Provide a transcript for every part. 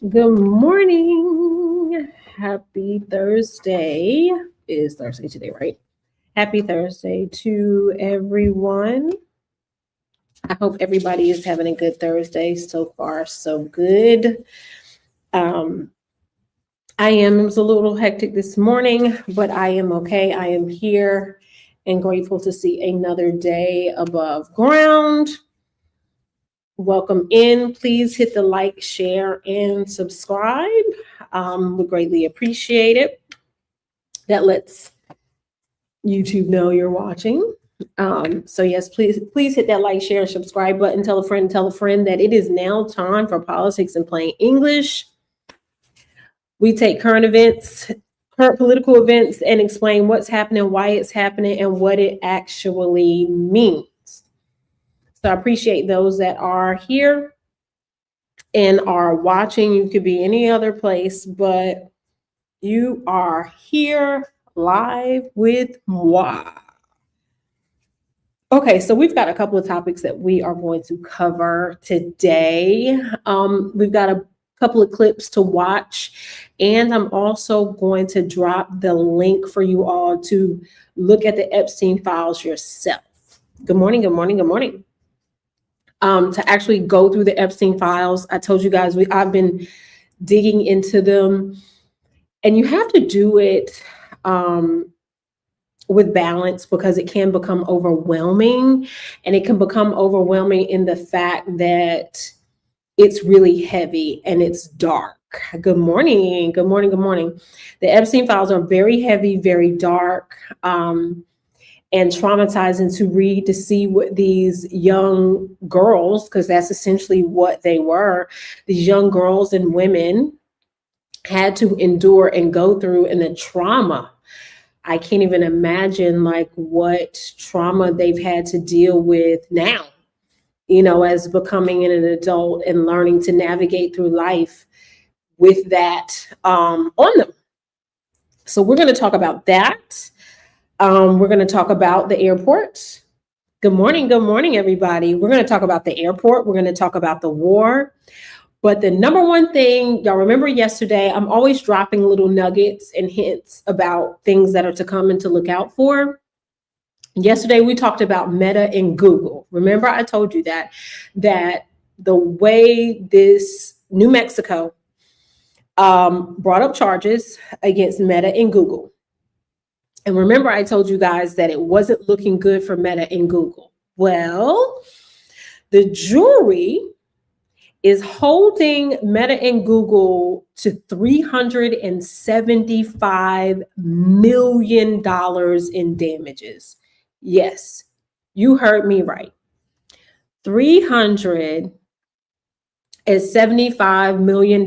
Good morning. Happy Thursday. It is Thursday today, right? Happy Thursday to everyone. I hope everybody is having a good Thursday. So far, so good. Um, it was a little hectic this morning, but I am okay. I am here and grateful to see another day above ground. Welcome in. Please hit the like, share, and subscribe. We greatly appreciate it. That lets YouTube know you're watching. So yes, please hit that like, share, subscribe button. Tell a friend that it is now time for Politics in Plain English. We take current political events, and explain what's happening, why it's happening, and what it actually means. So I appreciate those that are here and are watching. You could be any other place, but you are here live with moi. Okay, so we've got a couple of topics that we are going to cover today. We've got a couple of clips to watch, and I'm also going to drop the link for you all to look at the Epstein files yourself. Good morning, good morning, good morning. To actually go through the Epstein files, I told you guys I've been digging into them, and you have to do it with balance, because it can become overwhelming, and it can become overwhelming in the fact that it's really heavy and it's dark. Good morning, good morning, good morning. The Epstein files are very heavy, very dark, and traumatizing to read, to see what these young girls, because that's essentially what they were, these young girls and women had to endure and go through, and the trauma. I can't even imagine what trauma they've had to deal with now, as becoming an adult and learning to navigate through life with that on them. So we're going to talk about that. We're going to talk about the airport. Good morning, everybody. We're going to talk about the airport. We're going to talk about the war. But the number one thing, y'all remember yesterday, I'm always dropping little nuggets and hints about things that are to come and to look out for. Yesterday, we talked about Meta and Google. Remember, I told you that the way this New Mexico brought up charges against Meta and Google. And remember, I told you guys that it wasn't looking good for Meta and Google. Well, the jury is holding Meta and Google to $375 million in damages. Yes, you heard me right. $375 million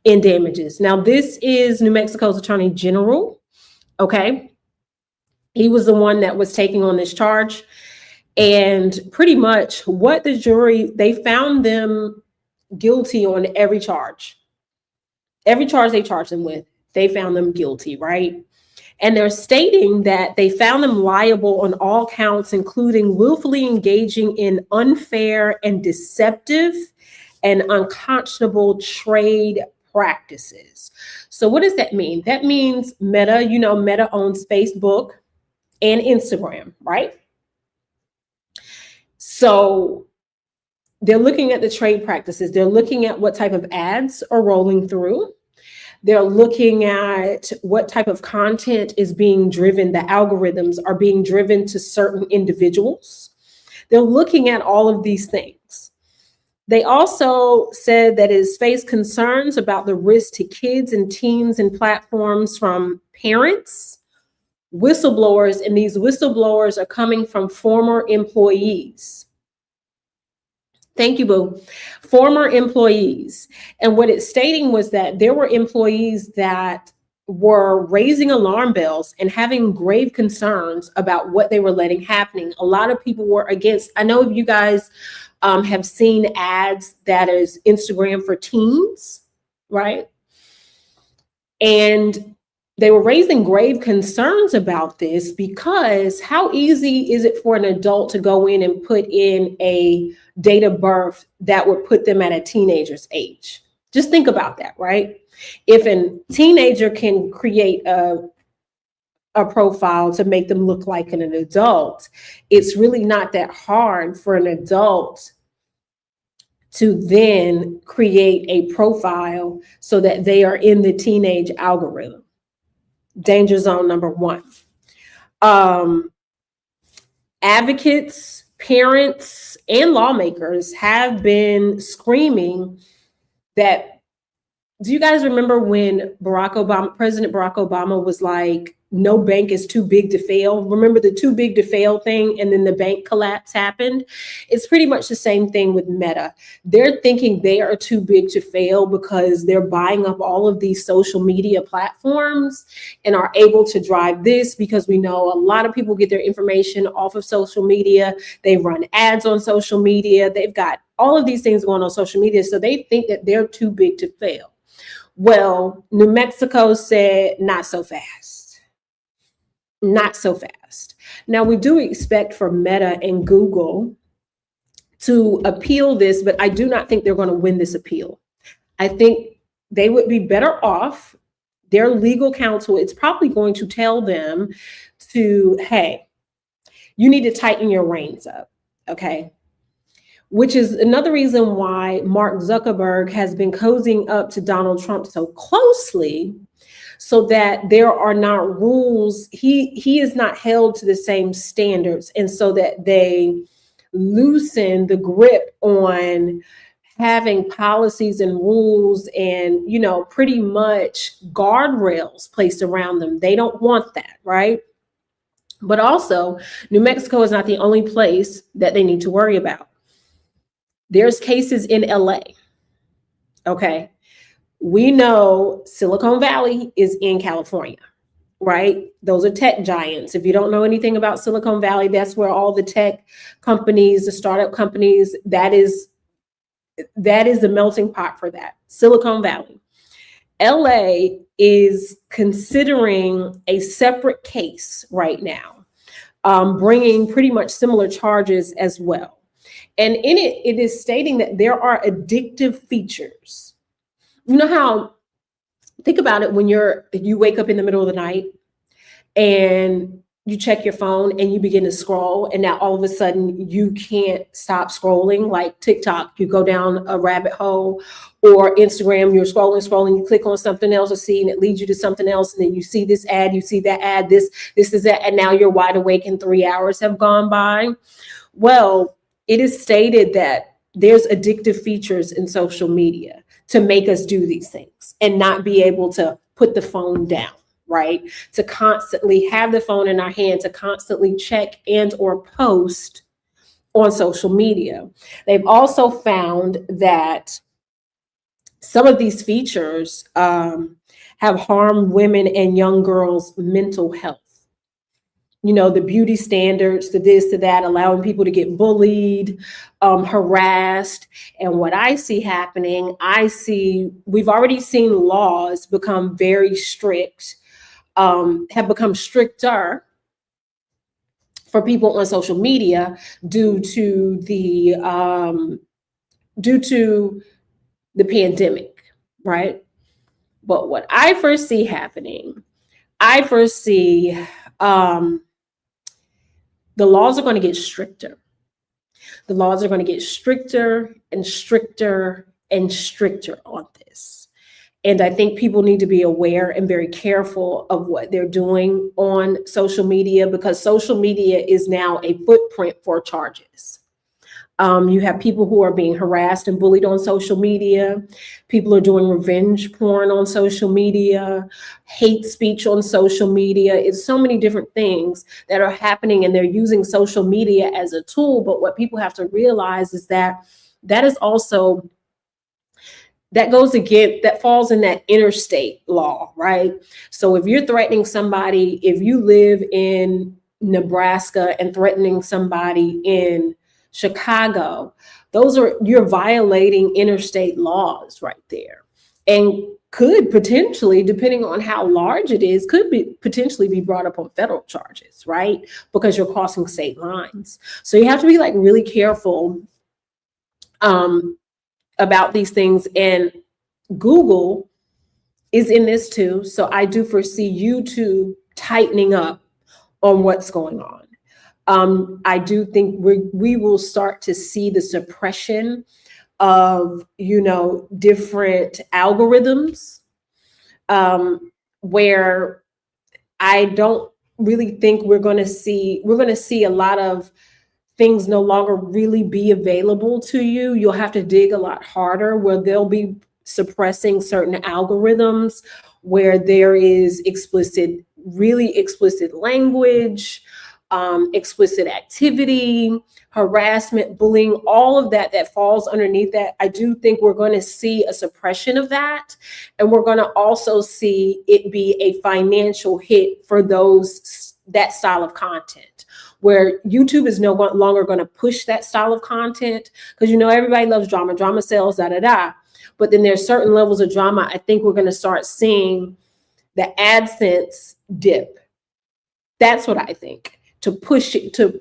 in damages. Now, this is New Mexico's Attorney General, okay? He was the one that was taking on this charge. And pretty much what the jury, they found them guilty on every charge. Every charge they charged them with, they found them guilty, right? And they're stating that they found them liable on all counts, including willfully engaging in unfair and deceptive and unconscionable trade practices. So what does that mean? That means Meta, Meta owns Facebook and Instagram, right? So they're looking at the trade practices. They're looking at what type of ads are rolling through. They're looking at what type of content is being driven. The algorithms are being driven to certain individuals. They're looking at all of these things. They also said that it has faced concerns about the risk to kids and teens and platforms from parents, whistleblowers, and these whistleblowers are coming from former employees. Thank you, Boo. Former employees. And what it's stating was that there were employees that were raising alarm bells and having grave concerns about what they were letting happening. A lot of people were against. I know you guys have seen ads that is Instagram for teens, right? And they were raising grave concerns about this because how easy is it for an adult to go in and put in a date of birth that would put them at a teenager's age? Just think about that, right? If a teenager can create a profile to make them look like an adult, it's really not that hard for an adult to then create a profile so that they are in the teenage algorithm. Danger zone number one. Advocates, parents, and lawmakers have been screaming that. Do you guys remember when President Barack Obama was like, no bank is too big to fail? Remember the too big to fail thing, and then the bank collapse happened? It's pretty much the same thing with Meta. They're thinking they are too big to fail because they're buying up all of these social media platforms and are able to drive this, because we know a lot of people get their information off of social media. They run ads on social media. They've got all of these things going on social media. So they think that they're too big to fail. Well, New Mexico said, not so fast. Not so fast. Now, we do expect for Meta and Google to appeal this, but I do not think they're going to win this appeal. I think they would be better off. Their legal counsel, it's probably going to tell them to, hey, you need to tighten your reins up, okay? Which is another reason why Mark Zuckerberg has been cozying up to Donald Trump so closely, so that there are not rules. He is not held to the same standards, and so that they loosen the grip on having policies and rules and, you know, pretty much guardrails placed around them. They don't want that, right? But also, New Mexico is not the only place that they need to worry about. There's cases in LA, okay? We know Silicon Valley is in California, right? Those are tech giants. If you don't know anything about Silicon Valley, that's where all the tech companies, the startup companies, that is the melting pot for that, Silicon Valley. LA is considering a separate case right now, bringing pretty much similar charges as well. And in it, it is stating that there are addictive features. You know how, think about it, when you wake up in the middle of the night and you check your phone and you begin to scroll, and now all of a sudden you can't stop scrolling, like TikTok, you go down a rabbit hole, or Instagram, you're scrolling, you click on something else to see, and it leads you to something else, and then you see this ad, you see that ad, this is that, and now you're wide awake and 3 hours have gone by. Well, it is stated that there's addictive features in social media to make us do these things and not be able to put the phone down, right? To constantly have the phone in our hand, to constantly check and or post on social media. They've also found that some of these features have harmed women and young girls' mental health. You know, the beauty standards, the this, to that, allowing people to get bullied, harassed. And what I see happening, we've already seen laws become very strict, have become stricter for people on social media due to the pandemic, right? But what I first see happening, the laws are going to get stricter. The laws are going to get stricter and stricter and stricter on this. And I think people need to be aware and very careful of what they're doing on social media, because social media is now a footprint for charges. You have people who are being harassed and bullied on social media. People are doing revenge porn on social media, hate speech on social media. It's so many different things that are happening, and they're using social media as a tool. But what people have to realize is that is also, that falls in that interstate law, right? So if you're threatening somebody, if you live in Nebraska and threatening somebody in Chicago, you're violating interstate laws right there. And could potentially, depending on how large it is, could be potentially be brought up on federal charges, right? Because you're crossing state lines. So you have to be like really careful about these things. And Google is in this too. So I do foresee YouTube tightening up on what's going on. I do think we will start to see the suppression of, different algorithms, where I don't really think we're going to see a lot of things no longer really be available to you. You'll have to dig a lot harder, where they'll be suppressing certain algorithms where there is really explicit language, explicit activity, harassment, bullying, all of that falls underneath that. I do think we're going to see a suppression of that. And we're going to also see it be a financial hit for that style of content, where YouTube is no longer going to push that style of content, because everybody loves drama. Drama sells, da da da. But then there's certain levels of drama. I think we're going to start seeing the AdSense dip. That's what I think, to push it, to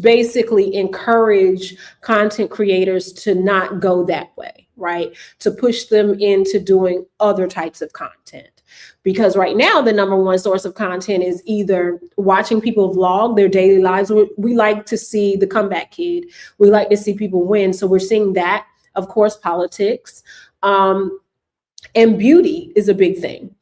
basically encourage content creators to not go that way, right? To push them into doing other types of content. Because right now, the number one source of content is either watching people vlog their daily lives. We like to see the comeback kid. We like to see people win. So we're seeing that. Of course, politics, and beauty is a big thing.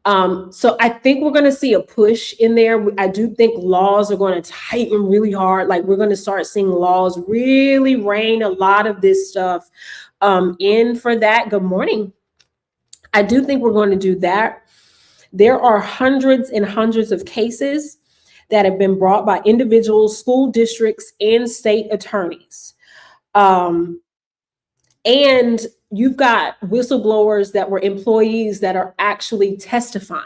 So I think we're going to see a push in there. I do think laws are going to tighten really hard. Like, we're going to start seeing laws really rein a lot of this stuff in for that. Good morning. I do think we're going to do that. There are hundreds and hundreds of cases that have been brought by individuals, school districts, and state attorneys. And you've got whistleblowers that were employees that are actually testifying.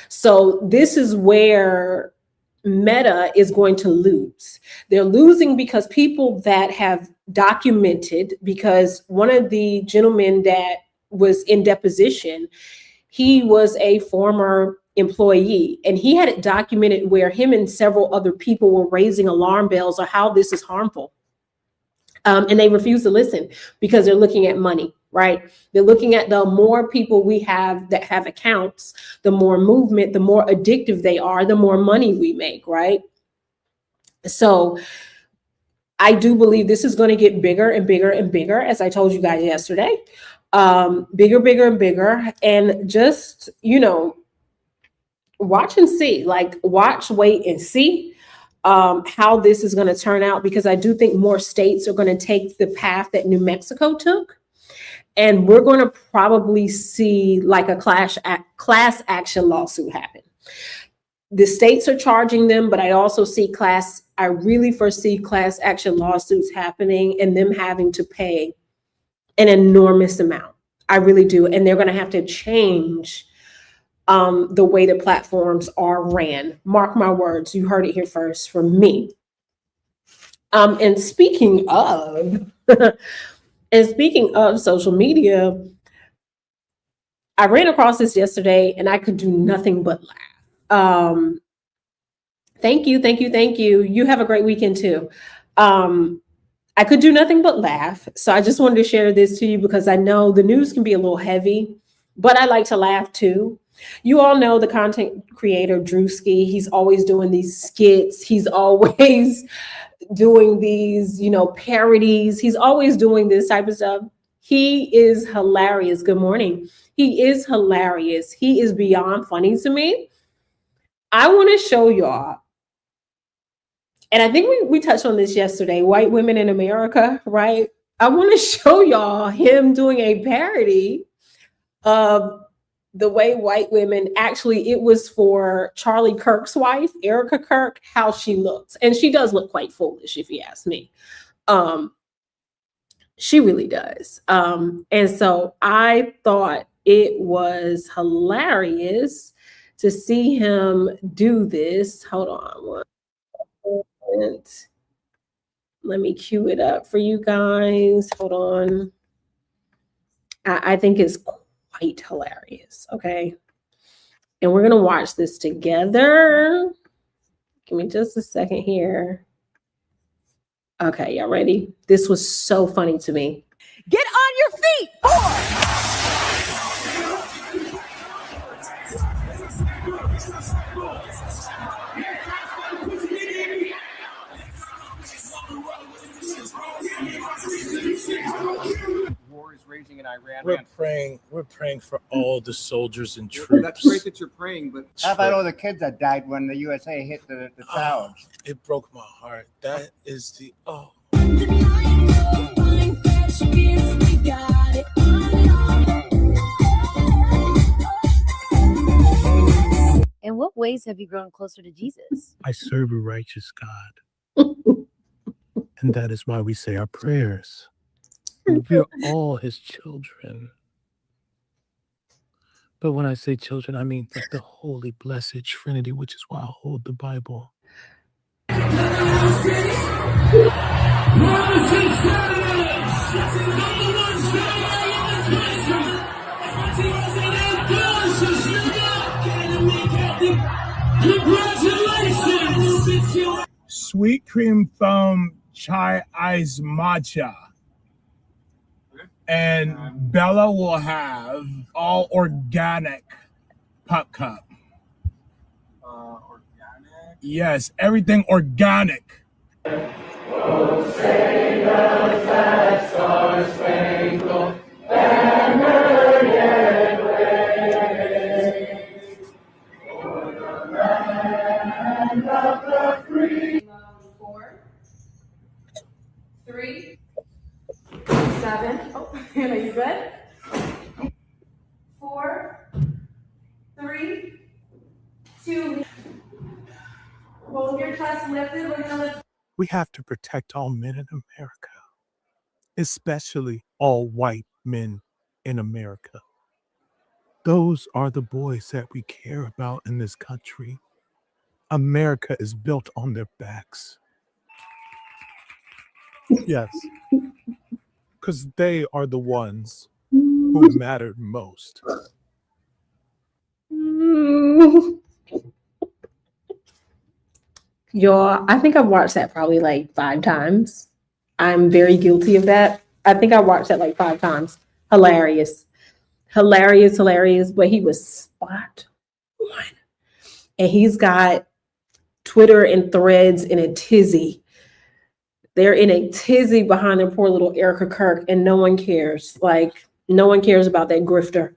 So this is where Meta is going to lose. They're losing because people that have documented, because one of the gentlemen that was in deposition, he was a former employee, and he had it documented where him and several other people were raising alarm bells on how this is harmful. And they refuse to listen because they're looking at money, right? They're looking at the more people we have that have accounts, the more movement, the more addictive they are, the more money we make, right? So I do believe this is going to get bigger and bigger and bigger, as I told you guys yesterday. Bigger, bigger, and bigger. And just, watch and see, watch, wait, and see how this is going to turn out, because I do think more states are going to take the path that New Mexico took. And we're going to probably see like a class action lawsuit happen. The states are charging them, but I also see I really foresee class action lawsuits happening and them having to pay an enormous amount. I really do. And they're going to have to change the way the platforms are ran. Mark my words, you heard it here first from me. And speaking of social media, I ran across this yesterday and I could do nothing but laugh. Thank you. You have a great weekend too. I could do nothing but laugh. So I just wanted to share this to you because I know the news can be a little heavy, but I like to laugh too. You all know the content creator Drewski. He's always doing these skits. He's always doing these, parodies. He's always doing this type of stuff. He is hilarious. Good morning. He is hilarious. He is beyond funny to me. I want to show y'all. And I think we touched on this yesterday, white women in America, right? I want to show y'all him doing a parody of the way white women, actually, it was for Charlie Kirk's wife, Erica Kirk, how she looks. And she does look quite foolish, if you ask me. She really does. And so I thought it was hilarious to see him do this. Hold on one moment. Let me cue it up for you guys. Hold on. I think it's quite hilarious. Okay. And we're going to watch this together. Give me just a second here. Okay, y'all ready? This was so funny to me. Get on your feet. War is raging in Iran. We're praying for all the soldiers and troops. That's great that you're praying, but how about all the kids that died when the USA hit the towers? It broke my heart. That is the In what ways have you grown closer to Jesus? I serve a righteous God. And that is why we say our prayers. We're all his children. But when I say children, I mean like the holy, blessed Trinity, which is why I hold the Bible. Congratulations! Sweet cream foam chai ice matcha. And Bella will have all organic pop cup. organic. Yes, everything organic. Four, 3, 7. Oh, Hannah, you good? 4, 3, 2. Hold your chest lifted. We're gonna lift. We have to protect all men in America, especially all white men in America. Those are the boys that we care about in this country. America is built on their backs. Yes, because they are the ones who mattered most. Y'all, I think I've watched that probably like 5 times. I'm very guilty of that. I think I watched that like 5 times. Hilarious. Hilarious, hilarious. But he was spot on. And he's got Twitter and Threads in a tizzy. They're in a tizzy behind their poor little Erica Kirk, and no one cares. Like, no one cares about that grifter.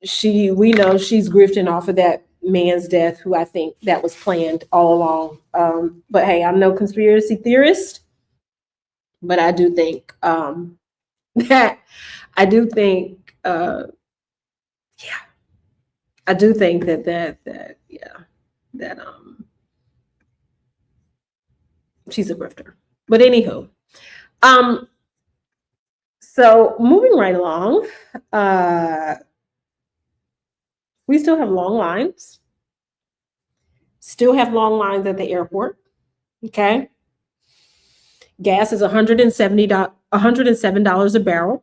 We know she's grifting off of that man's death, who I think that was planned all along. But hey, I'm no conspiracy theorist, but I do think that she's a grifter. But anywho, so moving right along, we still have long lines. Still have long lines at the airport. Okay. Gas is $107 a barrel.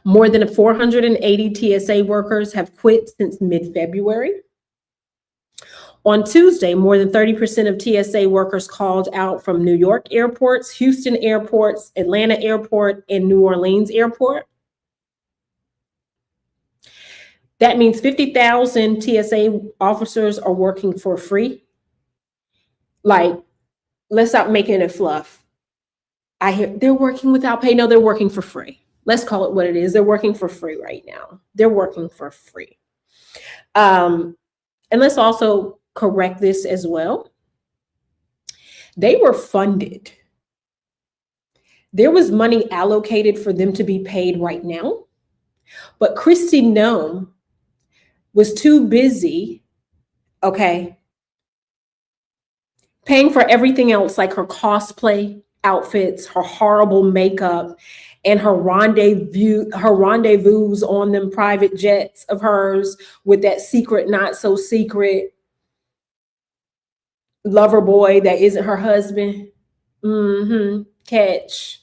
More than 480 TSA workers have quit since mid-February. On Tuesday, more than 30% of TSA workers called out from New York airports, Houston airports, Atlanta airport, and New Orleans airport. That means 50,000 TSA officers are working for free. Like, let's stop making it fluff. I hear they're working without pay. No, they're working for free. Let's call it what it is. They're working for free right now. They're working for free. And let's also correct this as well. They were funded. There was money allocated for them to be paid right now, but Kristi Noem was too busy, paying for everything else, like her cosplay outfits, her horrible makeup, and her rendezvous on them private jets of hers with that secret, not so secret lover boy that isn't her husband. Catch.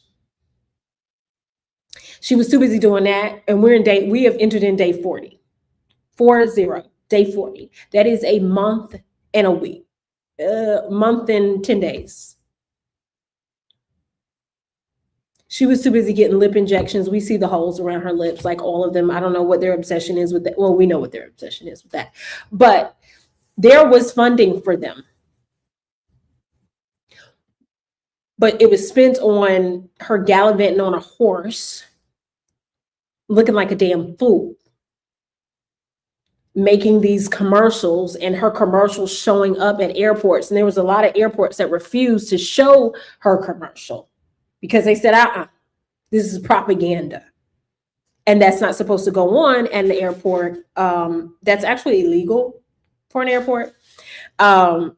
She was too busy doing that. And we have entered in day 40. 40, day 40. That is a month and a week. Month and 10 days. She was too busy getting lip injections. We see the holes around her lips, like all of them. I don't know what their obsession is with that. Well, we know what their obsession is with that. But there was funding for them. But it was spent on her gallivanting on a horse, looking like a damn fool, making these commercials, and her commercials showing up at airports. And there was a lot of airports that refused to show her commercial because they said, this is propaganda. And that's not supposed to go on at the airport. That's actually illegal for an airport. So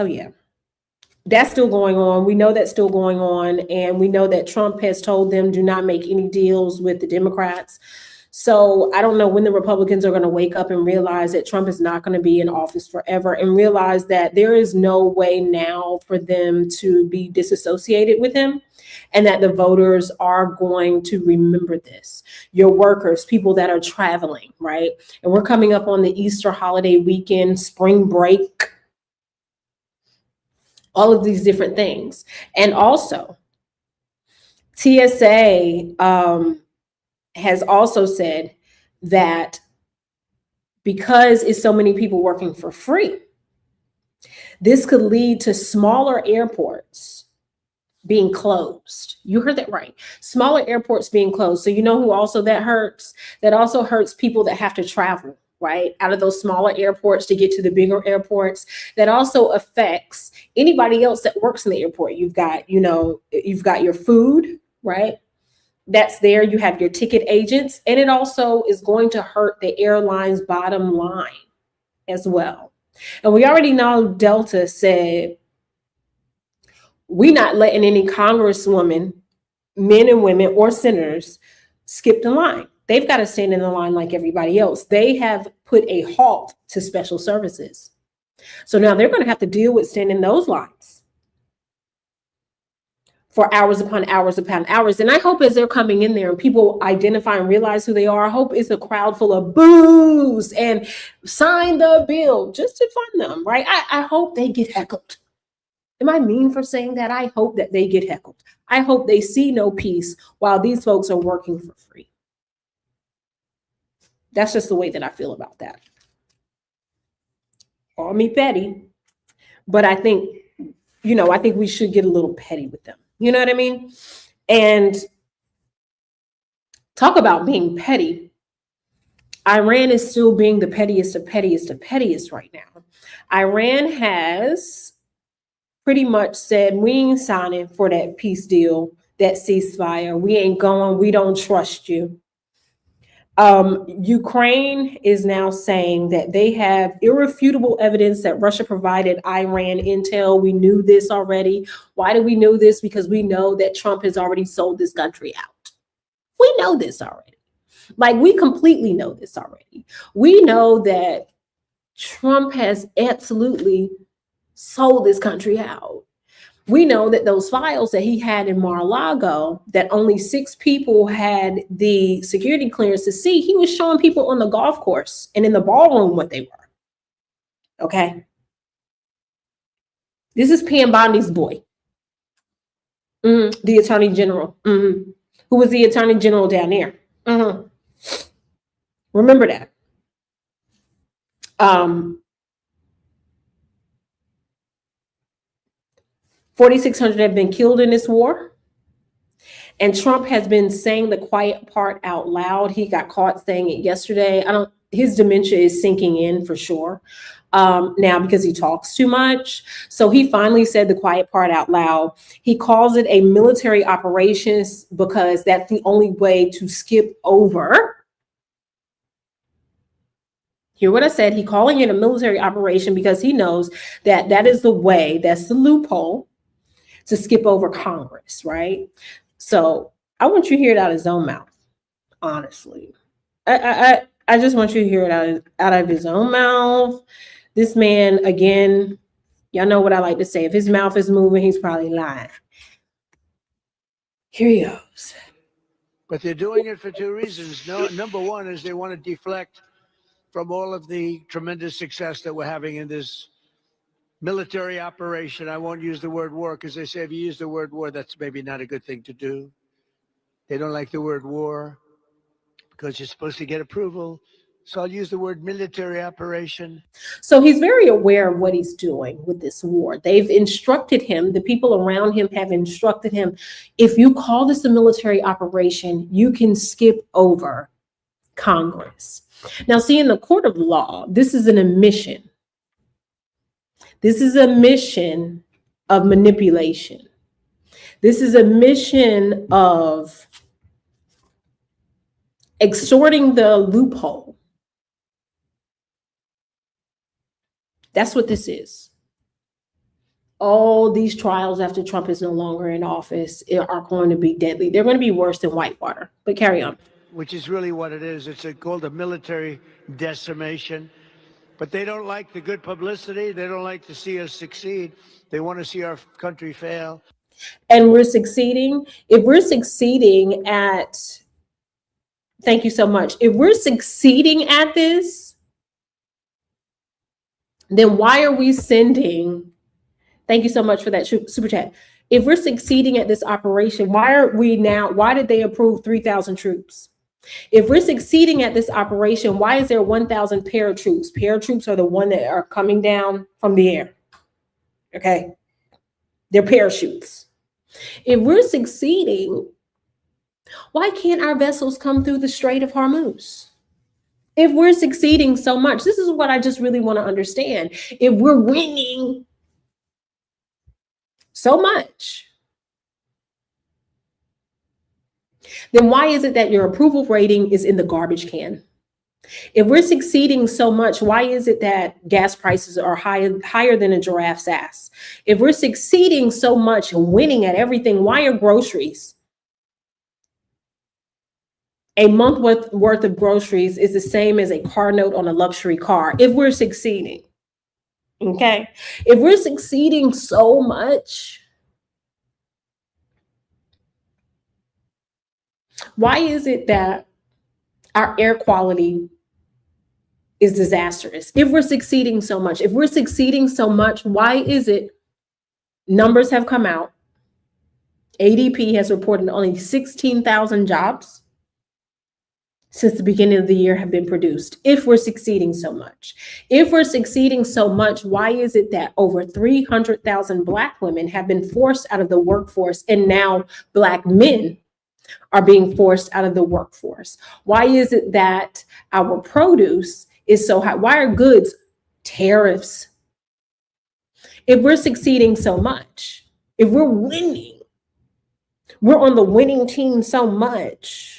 yeah. That's still going on. We know that's still going on. And we know that Trump has told them do not make any deals with the Democrats. So I don't know when the Republicans are going to wake up and realize that Trump is not going to be in office forever, and realize that there is no way now for them to be disassociated with him, and that the voters are going to remember this. Your workers, people that are traveling, right? And we're coming up on the Easter holiday weekend, spring break, all of these different things. And also, TSA has also said that because it's so many people working for free, this could lead to smaller airports being closed. You heard that right. Smaller airports being closed. So you know who also that hurts? That also hurts people that have to travel, right, out of those smaller airports to get to the bigger airports. That also affects anybody else that works in the airport. You've got your food, right? That's there. You have your ticket agents, and it also is going to hurt the airline's bottom line as well. And we already know Delta said, we're not letting any congresswomen, men and women, or senators skip the line. They've got to stand in the line like everybody else. They have put a halt to special services. So now they're going to have to deal with standing in those lines for hours upon hours upon hours. And I hope as they're coming in there and people identify and realize who they are, I hope it's a crowd full of boos and sign the bill just to fund them, right? I hope they get heckled. Am I mean for saying that? I hope that they get heckled. I hope they see no peace while these folks are working for free. That's just the way that I feel about that. Call me petty, but I think we should get a little petty with them. You know what I mean? And talk about being petty. Iran is still being the pettiest of pettiest of pettiest right now. Iran has pretty much said, we ain't signing for that peace deal, that ceasefire. We ain't going. We don't trust you. Ukraine is now saying that they have irrefutable evidence that Russia provided Iran intel. We knew this already. Why do we know this? Because we know that Trump has already sold this country out. We know this already. Like, we completely know this already. We know that Trump has absolutely sold this country out. We know that those files that he had in Mar-a-Lago, that only 6 people had the security clearance to see, he was showing people on the golf course and in the ballroom what they were. Okay. This is Pam Bondi's boy, the attorney general, who was the attorney general down there. Remember that. 4,600 have been killed in this war. And Trump has been saying the quiet part out loud. He got caught saying it yesterday. His dementia is sinking in for sure now because he talks too much. So he finally said the quiet part out loud. He calls it a military operation because that's the only way to skip over. Hear what I said? He calling it a military operation because he knows that that is the way, that's the loophole to skip over Congress, right? So I want you to hear it out of his own mouth, honestly. I just want you to hear it out of his own mouth. This man, again, y'all know what I like to say. If his mouth is moving, he's probably lying. Here he goes. But they're doing it for two reasons. No, number one is they want to deflect from all of the tremendous success that we're having in this military operation. I won't use the word war because they say if you use the word war, that's maybe not a good thing to do. They don't like the word war because you're supposed to get approval. So I'll use the word military operation. So he's very aware of what he's doing with this war. They've instructed him, the people around him have instructed him, if you call this a military operation, you can skip over Congress. Now, see, in the court of law, this is an admission. This is a mission of manipulation. This is a mission of extorting the loophole. That's what this is. All these trials after Trump is no longer in office are going to be deadly. They're going to be worse than Whitewater, but carry on. Which is really what it is. It's called a military decimation. But they don't like the good publicity. They don't like to see us succeed. They want to see our country fail. And we're succeeding. If we're succeeding at, thank you so much. If we're succeeding at this, then why are we sending, thank you so much for that super chat. If we're succeeding at this operation, why did they approve 3,000 troops? If we're succeeding at this operation, why is there 1,000 paratroops? Paratroops are the one that are coming down from the air. Okay. They're parachutes. If we're succeeding, why can't our vessels come through the Strait of Hormuz? If we're succeeding so much, this is what I just really want to understand. If we're winning so much, then why is it that your approval rating is in the garbage can? If we're succeeding so much, why is it that gas prices are higher than a giraffe's ass? If we're succeeding so much and winning at everything, why are groceries? A month worth of groceries is the same as a car note on a luxury car. If we're succeeding, okay? If we're succeeding so much, why is it that our air quality is disastrous? If we're succeeding so much, why is it numbers have come out? ADP has reported only 16,000 jobs since the beginning of the year have been produced. If we're succeeding so much, why is it that over 300,000 Black women have been forced out of the workforce, and now Black men are being forced out of the workforce? Why is it that our produce is so high? Why are goods tariffs? If we're succeeding so much, if we're winning, we're on the winning team so much,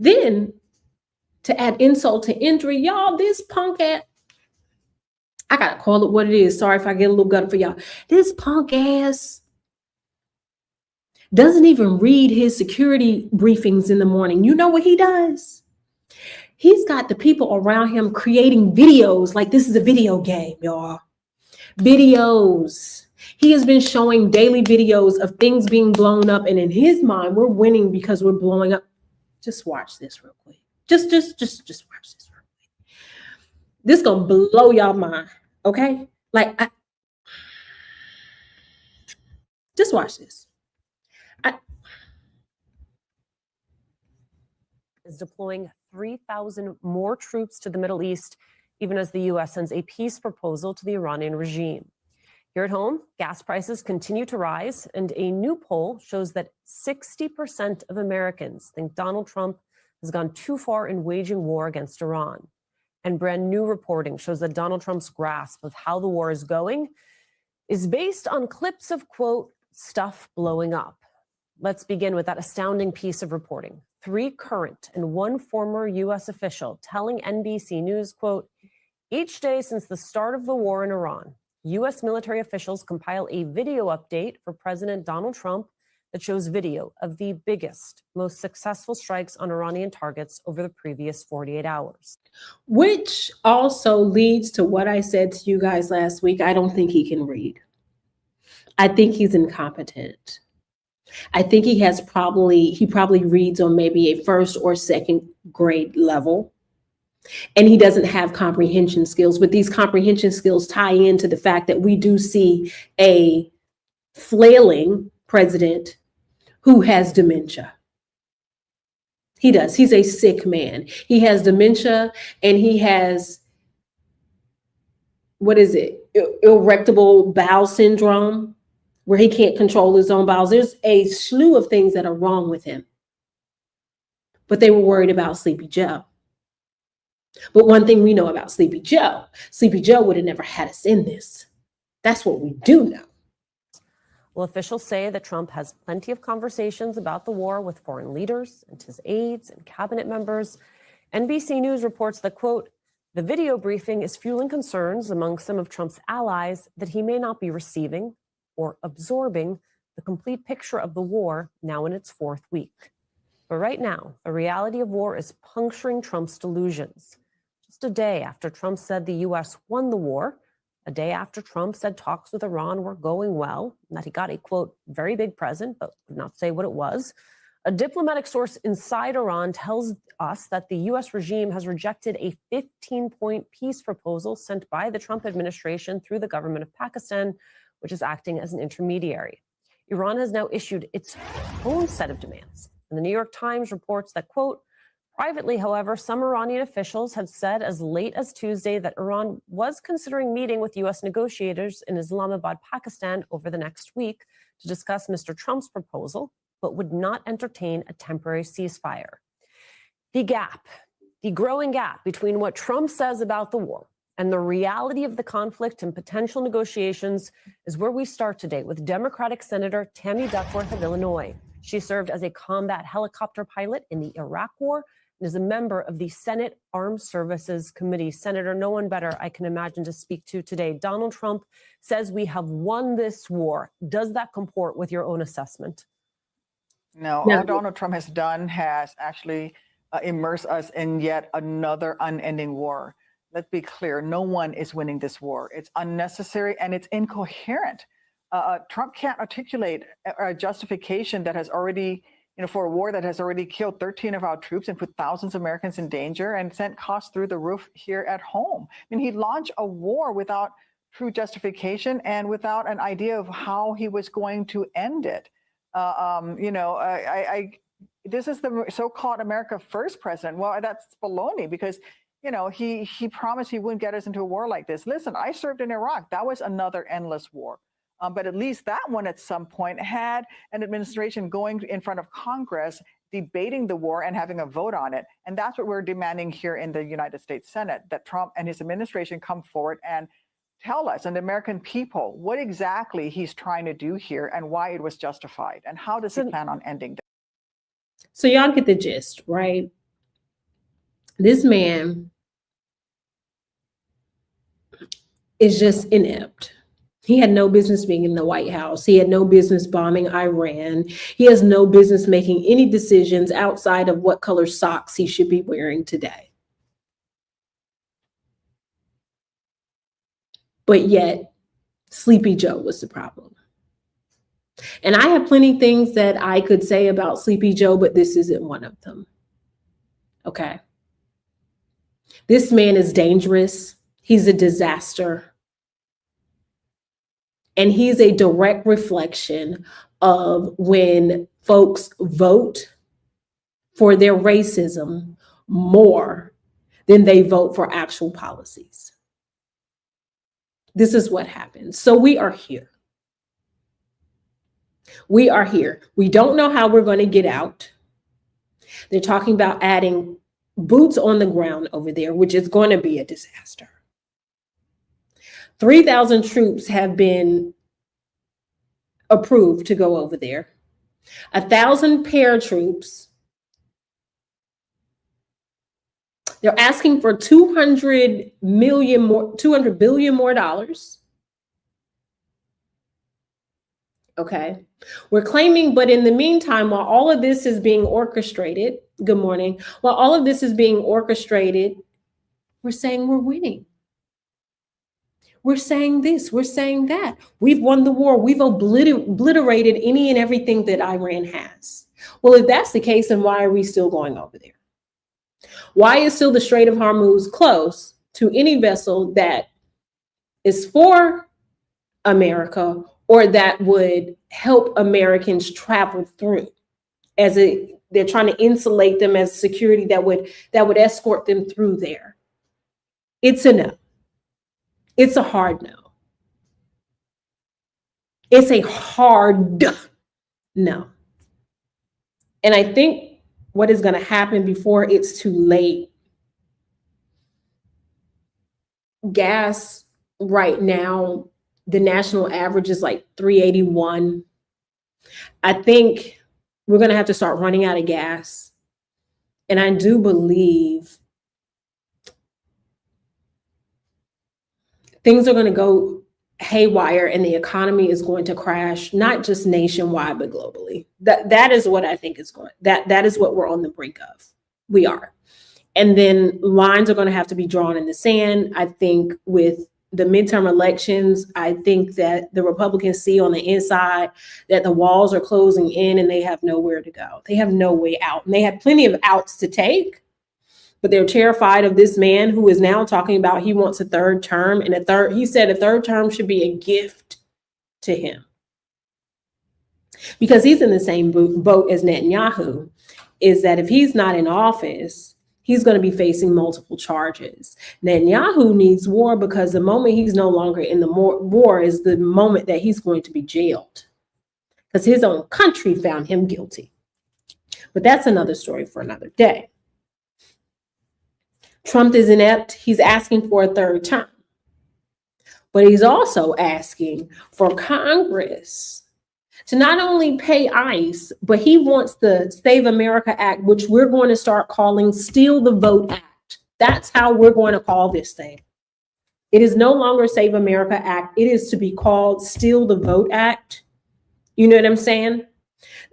then to add insult to injury, y'all, this punk ass, I gotta call it what it is. Sorry if I get a little gut for y'all. This punk ass doesn't even read his security briefings in the morning. You know what he does? He's got the people around him creating videos like this is a video game, y'all. Videos. He has been showing daily videos of things being blown up, and in his mind, we're winning because we're blowing up. Just watch this real quick. Just watch this real quick. This gonna blow y'all mind, okay? Just watch this. Is deploying 3,000 more troops to the Middle East, even as the U.S. sends a peace proposal to the Iranian regime. Here at home, gas prices continue to rise, and a new poll shows that 60% of Americans think Donald Trump has gone too far in waging war against Iran. And brand new reporting shows that Donald Trump's grasp of how the war is going is based on clips of, quote, stuff blowing up. Let's begin with that astounding piece of reporting. 3 current and 1 former U.S. official telling NBC News, quote, each day since the start of the war in Iran, U.S. military officials compile a video update for President Donald Trump that shows video of the biggest, most successful strikes on Iranian targets over the previous 48 hours. Which also leads to what I said to you guys last week. I don't think he can read. I think he's incompetent. I think he probably reads on maybe a first or second grade level. And he doesn't have comprehension skills, but these comprehension skills tie into the fact that we do see a flailing president who has dementia. He does. He's a sick man. He has dementia and he has, what is it? Irritable bowel syndrome, where he can't control his own bowels. There's a slew of things that are wrong with him. But they were worried about Sleepy Joe. But one thing we know about Sleepy Joe would have never had us in this. That's what we do know. Well, officials say that Trump has plenty of conversations about the war with foreign leaders and his aides and cabinet members. NBC News reports that, quote, the video briefing is fueling concerns among some of Trump's allies that he may not be receiving or absorbing the complete picture of the war now in its fourth week. But right now, the reality of war is puncturing Trump's delusions. Just a day after Trump said the U.S. won the war, a day after Trump said talks with Iran were going well, and that he got a, quote, very big present, but would not say what it was, a diplomatic source inside Iran tells us that the U.S. regime has rejected a 15-point peace proposal sent by the Trump administration through the government of Pakistan, which is acting as an intermediary. Iran has now issued its own set of demands. And the New York Times reports that, quote, privately, however, some Iranian officials had said as late as Tuesday that Iran was considering meeting with U.S. negotiators in Islamabad, Pakistan over the next week to discuss Mr. Trump's proposal, but would not entertain a temporary ceasefire. The growing gap between what Trump says about the war and the reality of the conflict and potential negotiations is where we start today with Democratic Senator Tammy Duckworth of Illinois. She served as a combat helicopter pilot in the Iraq War and is a member of the Senate Armed Services Committee. Senator, no one better I can imagine to speak to today. Donald Trump says we have won this war. Does that comport with your own assessment? No, all Donald Trump has done has actually immersed us in yet another unending war. Let's be clear, no one is winning this war. It's unnecessary and it's incoherent. Trump can't articulate a justification that has already, for a war that has already killed 13 of our troops and put thousands of Americans in danger and sent costs through the roof here at home. I mean, he launched a war without true justification and without an idea of how he was going to end it. This is the so-called America First president. Well, that's baloney because, he promised he wouldn't get us into a war like this. Listen, I served in Iraq. That was another endless war. But at least that one at some point had an administration going in front of Congress, debating the war and having a vote on it. And that's what we're demanding here in the United States Senate, that Trump and his administration come forward and tell us and the American people what exactly he's trying to do here and why it was justified. And how does he plan on ending that? So y'all get the gist, right? This man is just inept. He had no business being in the White House. He had no business bombing Iran. He has no business making any decisions outside of what color socks he should be wearing today. But yet, Sleepy Joe was the problem. And I have plenty of things that I could say about Sleepy Joe, but this isn't one of them. Okay. This man is dangerous. He's a disaster. And he's a direct reflection of when folks vote for their racism more than they vote for actual policies. This is what happens. So we are here. We are here. We don't know how we're going to get out. They're talking about adding boots on the ground over there, which is going to be a disaster. 3,000 troops have been approved to go over there. 1,000 paratroops. They're asking for $200 billion more dollars. Okay. We're claiming, but in the meantime, while all of this is being orchestrated, good morning, while all of this is being orchestrated, we're saying we're winning. we're saying this, we're saying that. We've won the war. We've obliterated any and everything that Iran has. Well, if that's the case, then why are we still going over there? Why is still the Strait of Hormuz closed to any vessel that is for America or that would help Americans travel through? They're trying to insulate them as security that would escort them through there. It's a no. It's a hard no. It's a hard no. And I think what is going to happen before it's too late, gas right now, the national average is like 381. I think we're going to have to start running out of gas. And I do believe things are going to go haywire and the economy is going to crash, not just nationwide, but globally. That is what I think is going, that is what we're on the brink of. We are. And then lines are going to have to be drawn in the sand. I think with the midterm elections, I think that the Republicans see on the inside that the walls are closing in and they have nowhere to go. They have no way out. And they have plenty of outs to take, but they're terrified of this man who is now talking about he wants a third term, and he said a third term should be a gift to him because he's in the same boat as Netanyahu, is that if he's not in office, he's going to be facing multiple charges. Netanyahu needs war because the moment he's no longer in the war is the moment that he's going to be jailed because his own country found him guilty. But that's another story for another day. Trump is inept. He's asking for a third term, but he's also asking for Congress to not only pay ICE, but he wants the Save America Act, which we're going to start calling Steal the Vote Act. That's how we're going to call this thing. It is no longer Save America Act. It is to be called Steal the Vote Act. You know what I'm saying?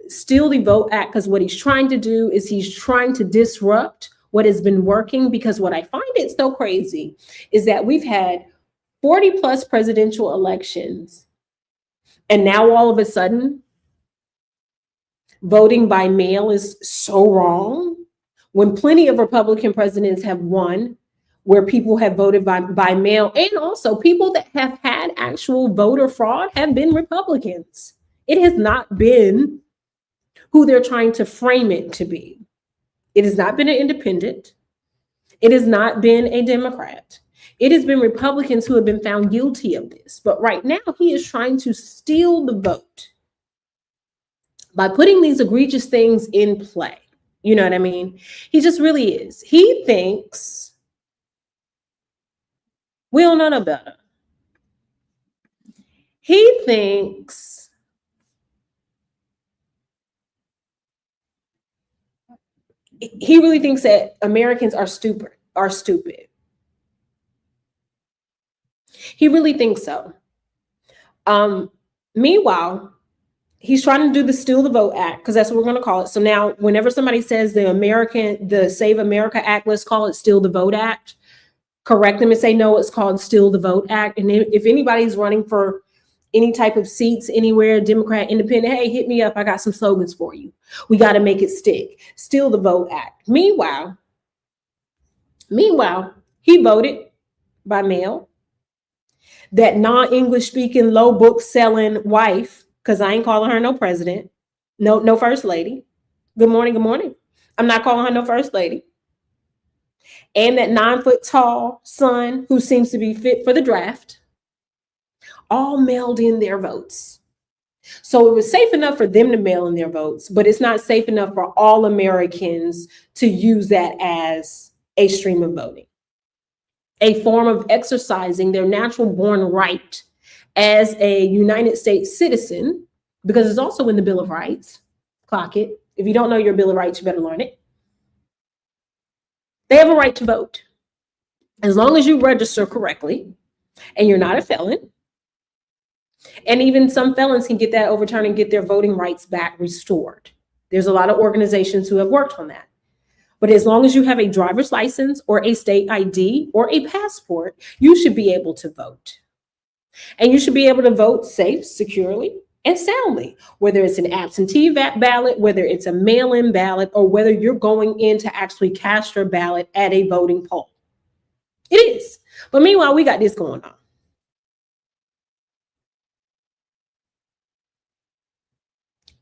Steal the Vote Act, because what he's trying to do is he's trying to disrupt what has been working, because what I find it so crazy is that we've had 40 plus presidential elections, and now all of a sudden voting by mail is so wrong when plenty of Republican presidents have won where people have voted by mail, and also people that have had actual voter fraud have been Republicans. It has not been who they're trying to frame it to be. It has not been an independent. It has not been a Democrat. It has been Republicans who have been found guilty of this. But right now, he is trying to steal the vote by putting these egregious things in play. You know what I mean? He just really is. He thinks we don't know no better. He thinks he really thinks that Americans are stupid. He really thinks so. Meanwhile, he's trying to do the Steal the Vote Act, because that's what we're going to call it. So now whenever somebody says the Save America Act, let's call it Steal the Vote Act. Correct them and say, no, it's called Steal the Vote Act. And if anybody's running for any type of seats anywhere, Democrat, independent, hey, hit me up. I got some slogans for you. We got to make it stick. Steal the Vote Act. Meanwhile, he voted by mail. That non-English speaking, low book selling wife, because I ain't calling her no president, no first lady. Good morning, good morning. I'm not calling her no first lady. And that 9 foot tall son who seems to be fit for the draft, all mailed in their votes. So it was safe enough for them to mail in their votes, but it's not safe enough for all Americans to use that as a stream of voting, a form of exercising their natural born right as a United States citizen, because it's also in the Bill of Rights. Clock it. If you don't know your Bill of Rights, you better learn it. They have a right to vote as long as you register correctly and you're not a felon. And even some felons can get that overturned and get their voting rights back restored. There's a lot of organizations who have worked on that. But as long as you have a driver's license or a state ID or a passport, you should be able to vote. And you should be able to vote safe, securely, and soundly, whether it's an absentee ballot, whether it's a mail-in ballot, or whether you're going in to actually cast your ballot at a voting poll. It is. But meanwhile, we got this going on.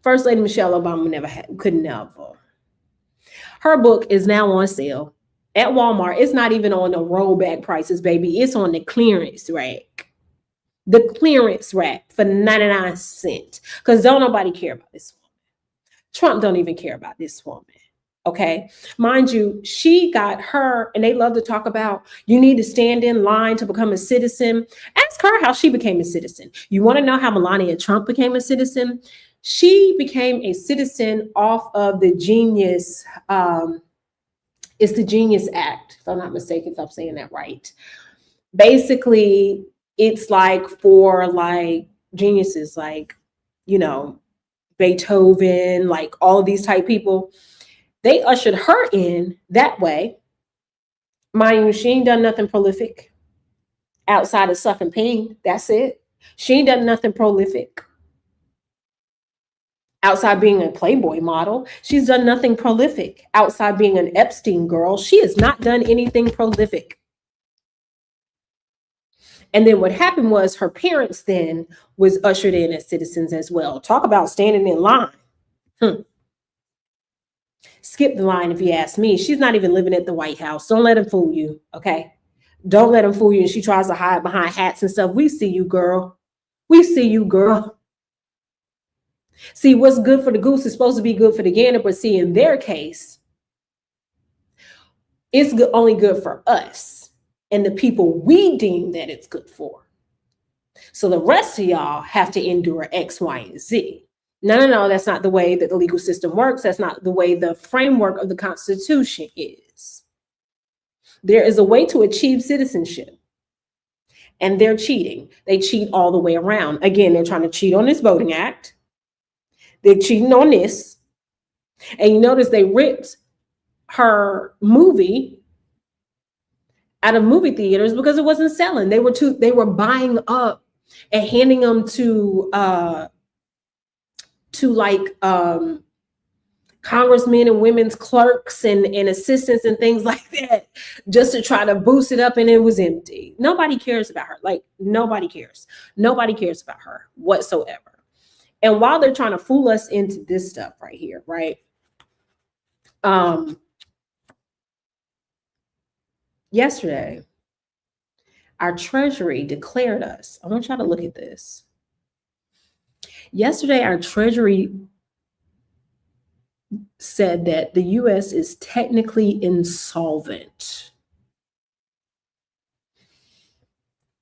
First Lady Michelle Obama could never. Her book is now on sale at Walmart. It's not even on the rollback prices, baby. It's on the clearance rack. The clearance rack for 99 cents. Because don't nobody care about this woman. Trump don't even care about this woman. Okay. Mind you, she got her, and they love to talk about, you need to stand in line to become a citizen. Ask her how she became a citizen. You want to know how Melania Trump became a citizen? She became a citizen off of the Genius, it's the Genius Act, if I'm not mistaken, if I'm saying that right. Basically, it's like for like geniuses, like, you know, Beethoven, like all of these type people. They ushered her in that way. Mind you, she ain't done nothing prolific outside of sucking peen. That's it. She ain't done nothing prolific outside being a Playboy model. She's done nothing prolific outside being an Epstein girl. She has not done anything prolific. And then what happened was her parents then was ushered in as citizens as well. Talk about standing in line. Skip the line if you ask me. She's not even living at the White House. Don't let him fool you, okay? Don't let him fool you. And she tries to hide behind hats and stuff. We see you, girl. We see you, girl. See, what's good for the goose is supposed to be good for the gander, but see, in their case, it's only good for us and the people we deem that it's good for. So the rest of y'all have to endure X, Y, and Z. No, that's not the way that the legal system works. That's not the way the framework of the Constitution is. There is a way to achieve citizenship, and they're cheating. They cheat all the way around. Again, they're trying to cheat on this Voting Act. They're cheating on this. And you notice they ripped her movie out of movie theaters because it wasn't selling. They were buying up and handing them to like congressmen and women's clerks and assistants and things like that, just to try to boost it up, and it was empty. Nobody cares about her. Like, nobody cares. Nobody cares about her whatsoever. And while they're trying to fool us into this stuff right here, right? Yesterday, our Treasury declared us. I want y'all to look at this. Yesterday, our Treasury said that the U.S. is technically insolvent.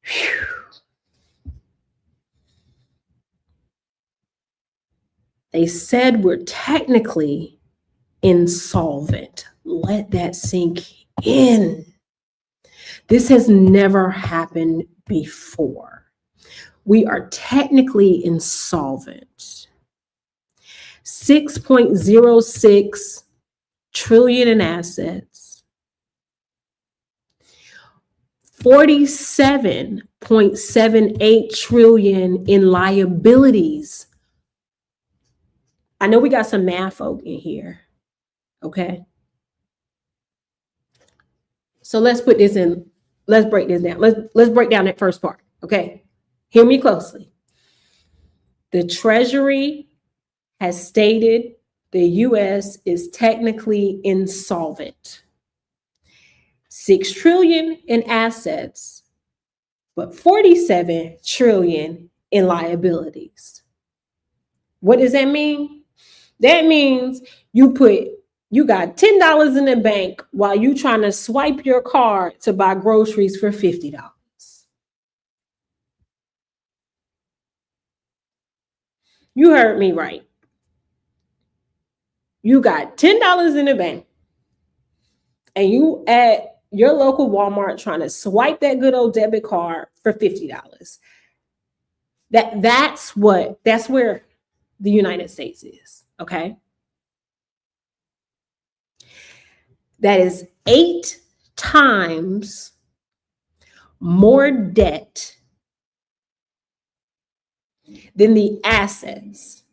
Whew. They said we're technically insolvent. Let that sink in. This has never happened before. We are technically insolvent. 6.06 trillion in assets, 47.78 trillion in liabilities. I know we got some math folk in here, okay? So let's put this in, let's break this down. Let's break down that first part, okay? Hear me closely. The Treasury has stated the U.S. is technically insolvent. 6 trillion in assets, but 47 trillion in liabilities. What does that mean? That means you got $10 in the bank while you trying to swipe your card to buy groceries for $50. You heard me right. You got $10 in the bank and you at your local Walmart trying to swipe that good old debit card for $50. That's where the United States is, okay? That is 8 times more debt then the assets.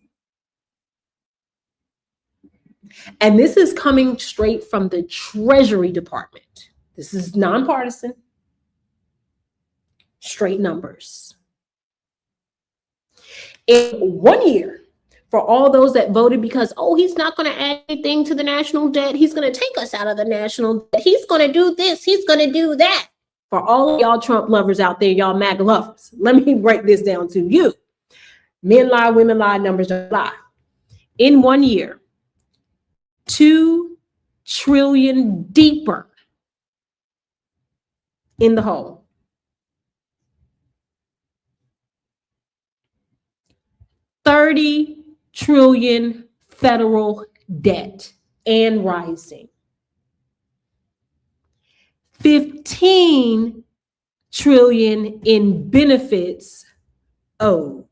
And this is coming straight from the Treasury Department. This is nonpartisan, straight numbers. In 1 year, for all those that voted because, oh, he's not going to add anything to the national debt. He's going to take us out of the national debt. He's going to do this. He's going to do that. For all of y'all Trump lovers out there, y'all MAGA lovers, let me break this down to you. Men lie, women lie, numbers don't lie. In 1 year, 2 trillion deeper in the hole. 30 trillion federal debt and rising. 15 trillion in benefits owed.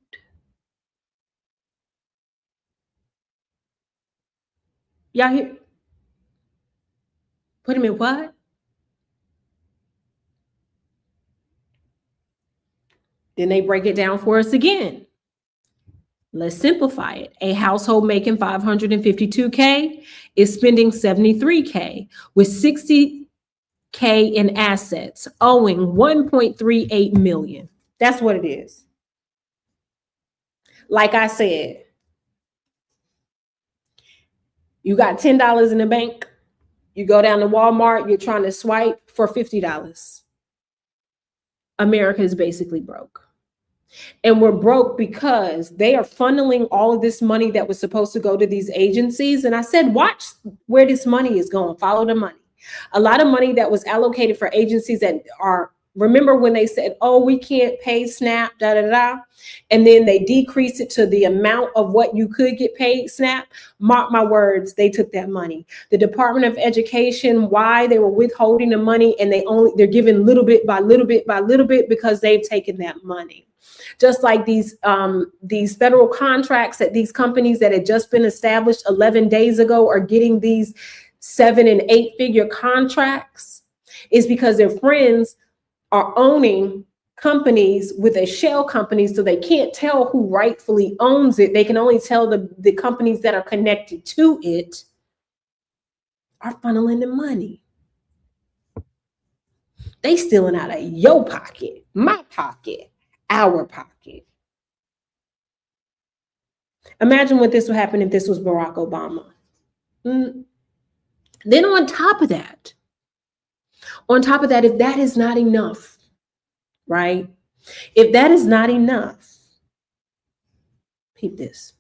Y'all hear? Wait a minute, what? Then they break it down for us again. Let's simplify it. A household making $552K is spending $73K with $60K in assets, owing $1.38 million. That's what it is. Like I said, you got $10 in the bank. You go down to Walmart, you're trying to swipe for $50. America is basically broke. And we're broke because they are funneling all of this money that was supposed to go to these agencies. And I said, watch where this money is going. Follow the money. A lot of money that was allocated for agencies that are, remember when they said, oh, we can't pay SNAP, da, da, da. And then they decreased it to the amount of what you could get paid SNAP. Mark my words, they took that money. The Department of Education, why they were withholding the money, and they're giving little bit by little bit by little bit because they've taken that money. Just like these federal contracts that these companies that had just been established 11 days ago are getting these 7- and 8-figure contracts, is because their friends are owning companies with a shell company, so they can't tell who rightfully owns it. They can only tell the companies that are connected to it are funneling the money. They stealing out of your pocket, my pocket, our pocket. Imagine what this would happen if this was Barack Obama. Then on top of that, if that is not enough, right? If that is not enough, peep this.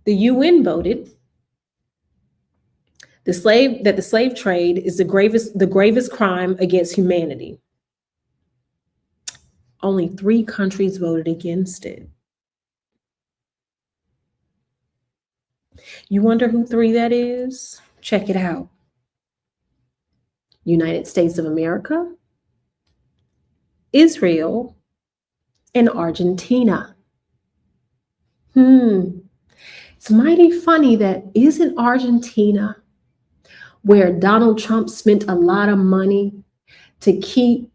The UN voted that the slave trade is the gravest crime against humanity. Only 3 countries voted against it. You wonder who 3 that is? Check it out. United States of America, Israel, and Argentina. It's mighty funny that isn't Argentina where Donald Trump spent a lot of money to keep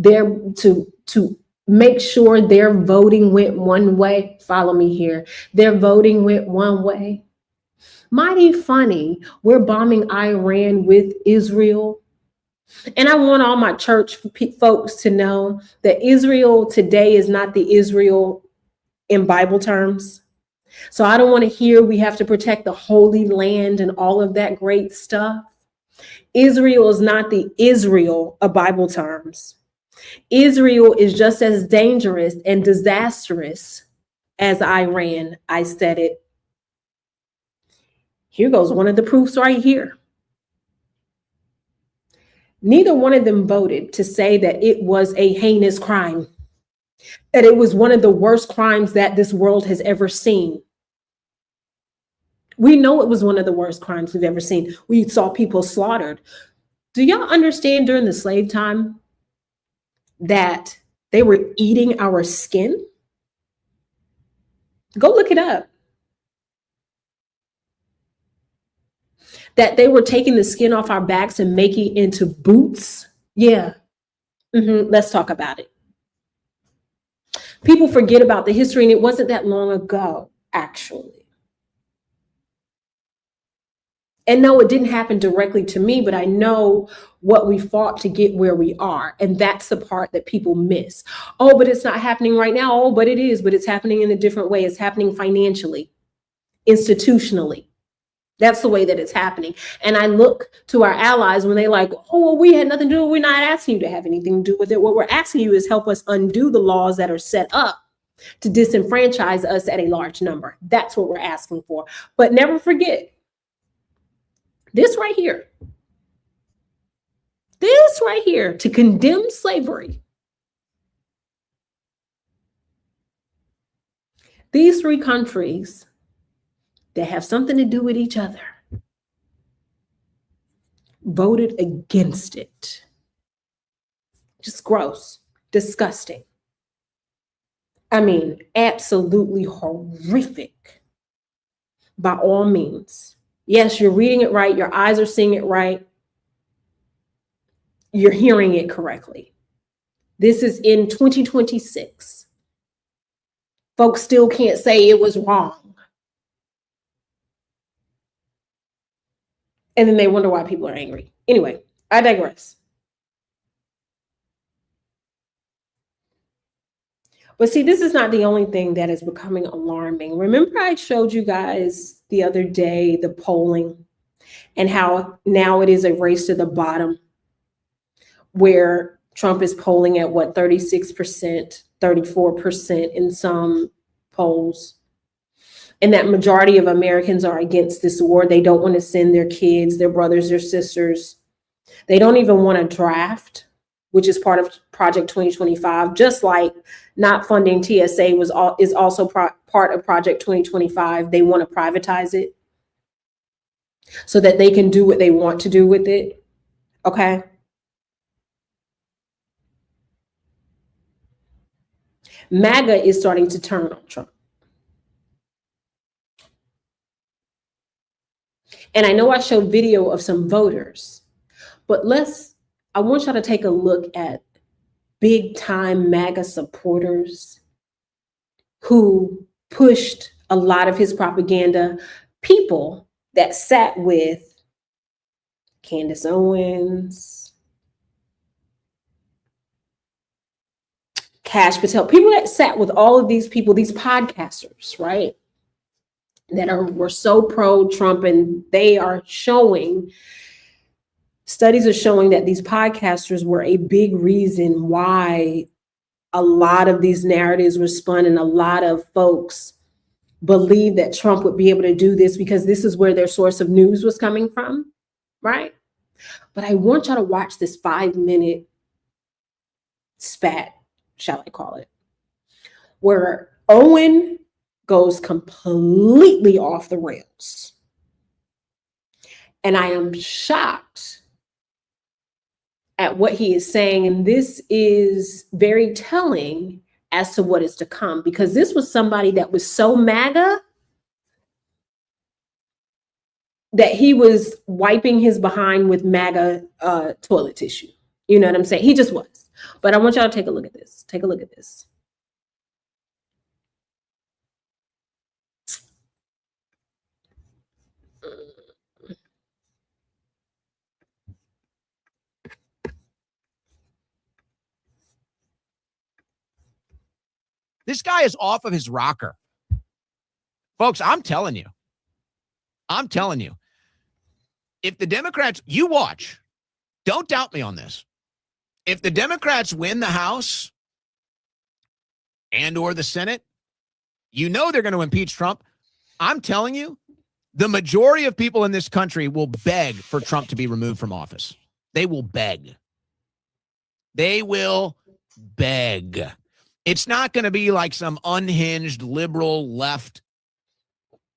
to make sure their voting went one way. Follow me here. Their voting went one way. Mighty funny. We're bombing Iran with Israel. And I want all my church folks to know that Israel today is not the Israel in Bible terms. So I don't want to hear we have to protect the Holy Land and all of that great stuff. Israel is not the Israel of Bible terms. Israel is just as dangerous and disastrous as Iran. I said it. Here goes one of the proofs right here. Neither one of them voted to say that it was a heinous crime, that it was one of the worst crimes that this world has ever seen. We know it was one of the worst crimes we've ever seen. We saw people slaughtered. Do y'all understand during the slave time that they were eating our skin? Go look it up. That they were taking the skin off our backs and making it into boots. Yeah. Let's talk about it. People forget about the history, and it wasn't that long ago, actually. And no, it didn't happen directly to me, but I know what we fought to get where we are. And that's the part that people miss. Oh, but it's not happening right now. Oh, but it is, but it's happening in a different way. It's happening financially, institutionally. That's the way that it's happening. And I look to our allies when they like, oh, well, we had nothing to do. We're not asking you to have anything to do with it. What we're asking you is help us undo the laws that are set up to disenfranchise us at a large number. That's what we're asking for. But never forget, this right here, to condemn slavery. These three countries that have something to do with each other voted against it. Just gross, disgusting. I mean, absolutely horrific by all means. Yes, you're reading it right. Your eyes are seeing it right. You're hearing it correctly. This is in 2026. Folks still can't say it was wrong. And then they wonder why people are angry. Anyway, I digress. But see, this is not the only thing that is becoming alarming. Remember, I showed you guys the other day the polling and how now it is a race to the bottom, where Trump is polling at what, 36%, 34% in some polls. And that majority of Americans are against this war. They don't want to send their kids, their brothers, their sisters. They don't even want to draft, which is part of Project 2025, just like not funding TSA is also part of Project 2025. They want to privatize it so that they can do what they want to do with it. Okay. MAGA is starting to turn on Trump. And I know I showed video of some voters, but I want y'all to take a look at big time MAGA supporters who pushed a lot of his propaganda, people that sat with Candace Owens, Kash Patel, people that sat with all of these people, these podcasters, right? Were so pro-Trump, and they are showing, studies are showing that these podcasters were a big reason why a lot of these narratives were spun, and a lot of folks believed that Trump would be able to do this because this is where their source of news was coming from, right? But I want y'all to watch this 5-minute spat, shall I call it, where Owen goes completely off the rails. And I am shocked at what he is saying. And this is very telling as to what is to come, because this was somebody that was so MAGA that he was wiping his behind with MAGA toilet tissue. You know what I'm saying? He just was. But I want y'all to take a look at this. Take a look at this. This guy is off of his rocker. Folks, I'm telling you, if the Democrats, you watch, don't doubt me on this. If the Democrats win the House and or the Senate, you know they're going to impeach Trump. I'm telling you, the majority of people in this country will beg for Trump to be removed from office. They will beg. They will beg. It's not going to be like some unhinged liberal left,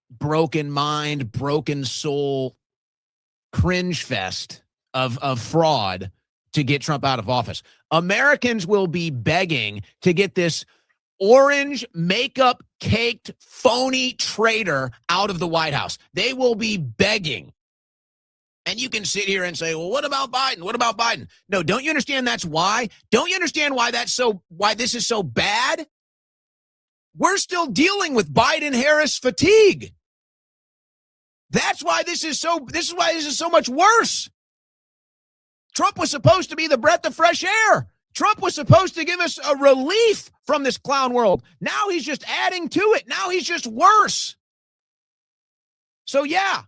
broken mind, broken soul, cringe fest of fraud to get Trump out of office. Americans will be begging to get this orange makeup caked phony traitor out of the White House. They will be begging. And you can sit here and say, well, what about Biden? What about Biden? No, don't you understand that's why? Don't you understand why this is so bad? We're still dealing with Biden-Harris fatigue. That's why this is so much worse. Trump was supposed to be the breath of fresh air. Trump was supposed to give us a relief from this clown world. Now he's just adding to it. Now he's just worse. So yeah,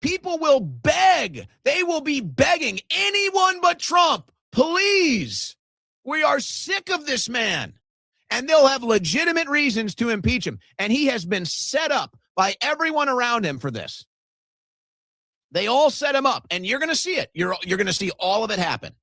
people will beg. They will be begging anyone but Trump. Please, we are sick of this man. And they'll have legitimate reasons to impeach him. And he has been set up by everyone around him for this. They all set him up, and you're going to see it. You're going to see all of it happen.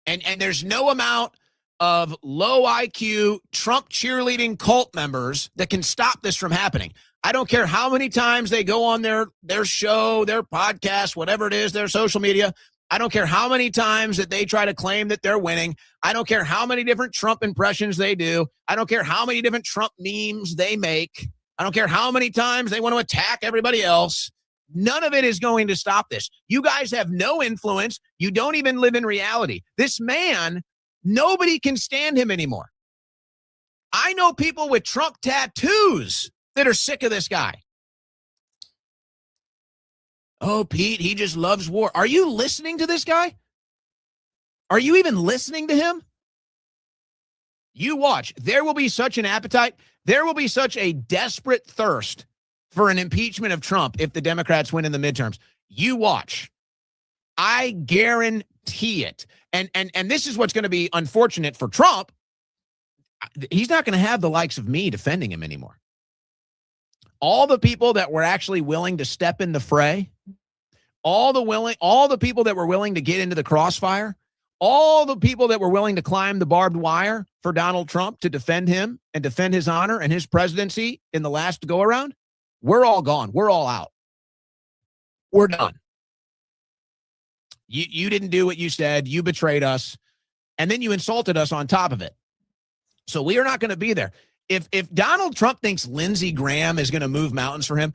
And there's no amount of low IQ Trump cheerleading cult members that can stop this from happening. I don't care how many times they go on their show, their podcast, whatever it is, their social media. I don't care how many times that they try to claim that they're winning. I don't care how many different Trump impressions they do. I don't care how many different Trump memes they make. I don't care how many times they want to attack everybody else. None of it is going to stop this. You guys have no influence. You don't even live in reality. This man, nobody can stand him anymore. I know people with Trump tattoos that are sick of this guy. Oh, Pete, he just loves war. Are you listening to this guy? Are you even listening to him? You watch. There will be such an appetite. There will be such a desperate thirst for an impeachment of Trump if the Democrats win in the midterms. You watch. I guarantee it. And this is what's going to be unfortunate for Trump. He's not going to have the likes of me defending him anymore. All the people that were actually willing to step in the fray, all the people that were willing to get into the crossfire, all the people that were willing to climb the barbed wire for Donald Trump to defend him and defend his honor and his presidency in the last go around, we're all gone. We're all out. We're done. You didn't do what you said. You betrayed us. And then you insulted us on top of it. So we are not going to be there. If Donald Trump thinks Lindsey Graham is going to move mountains for him,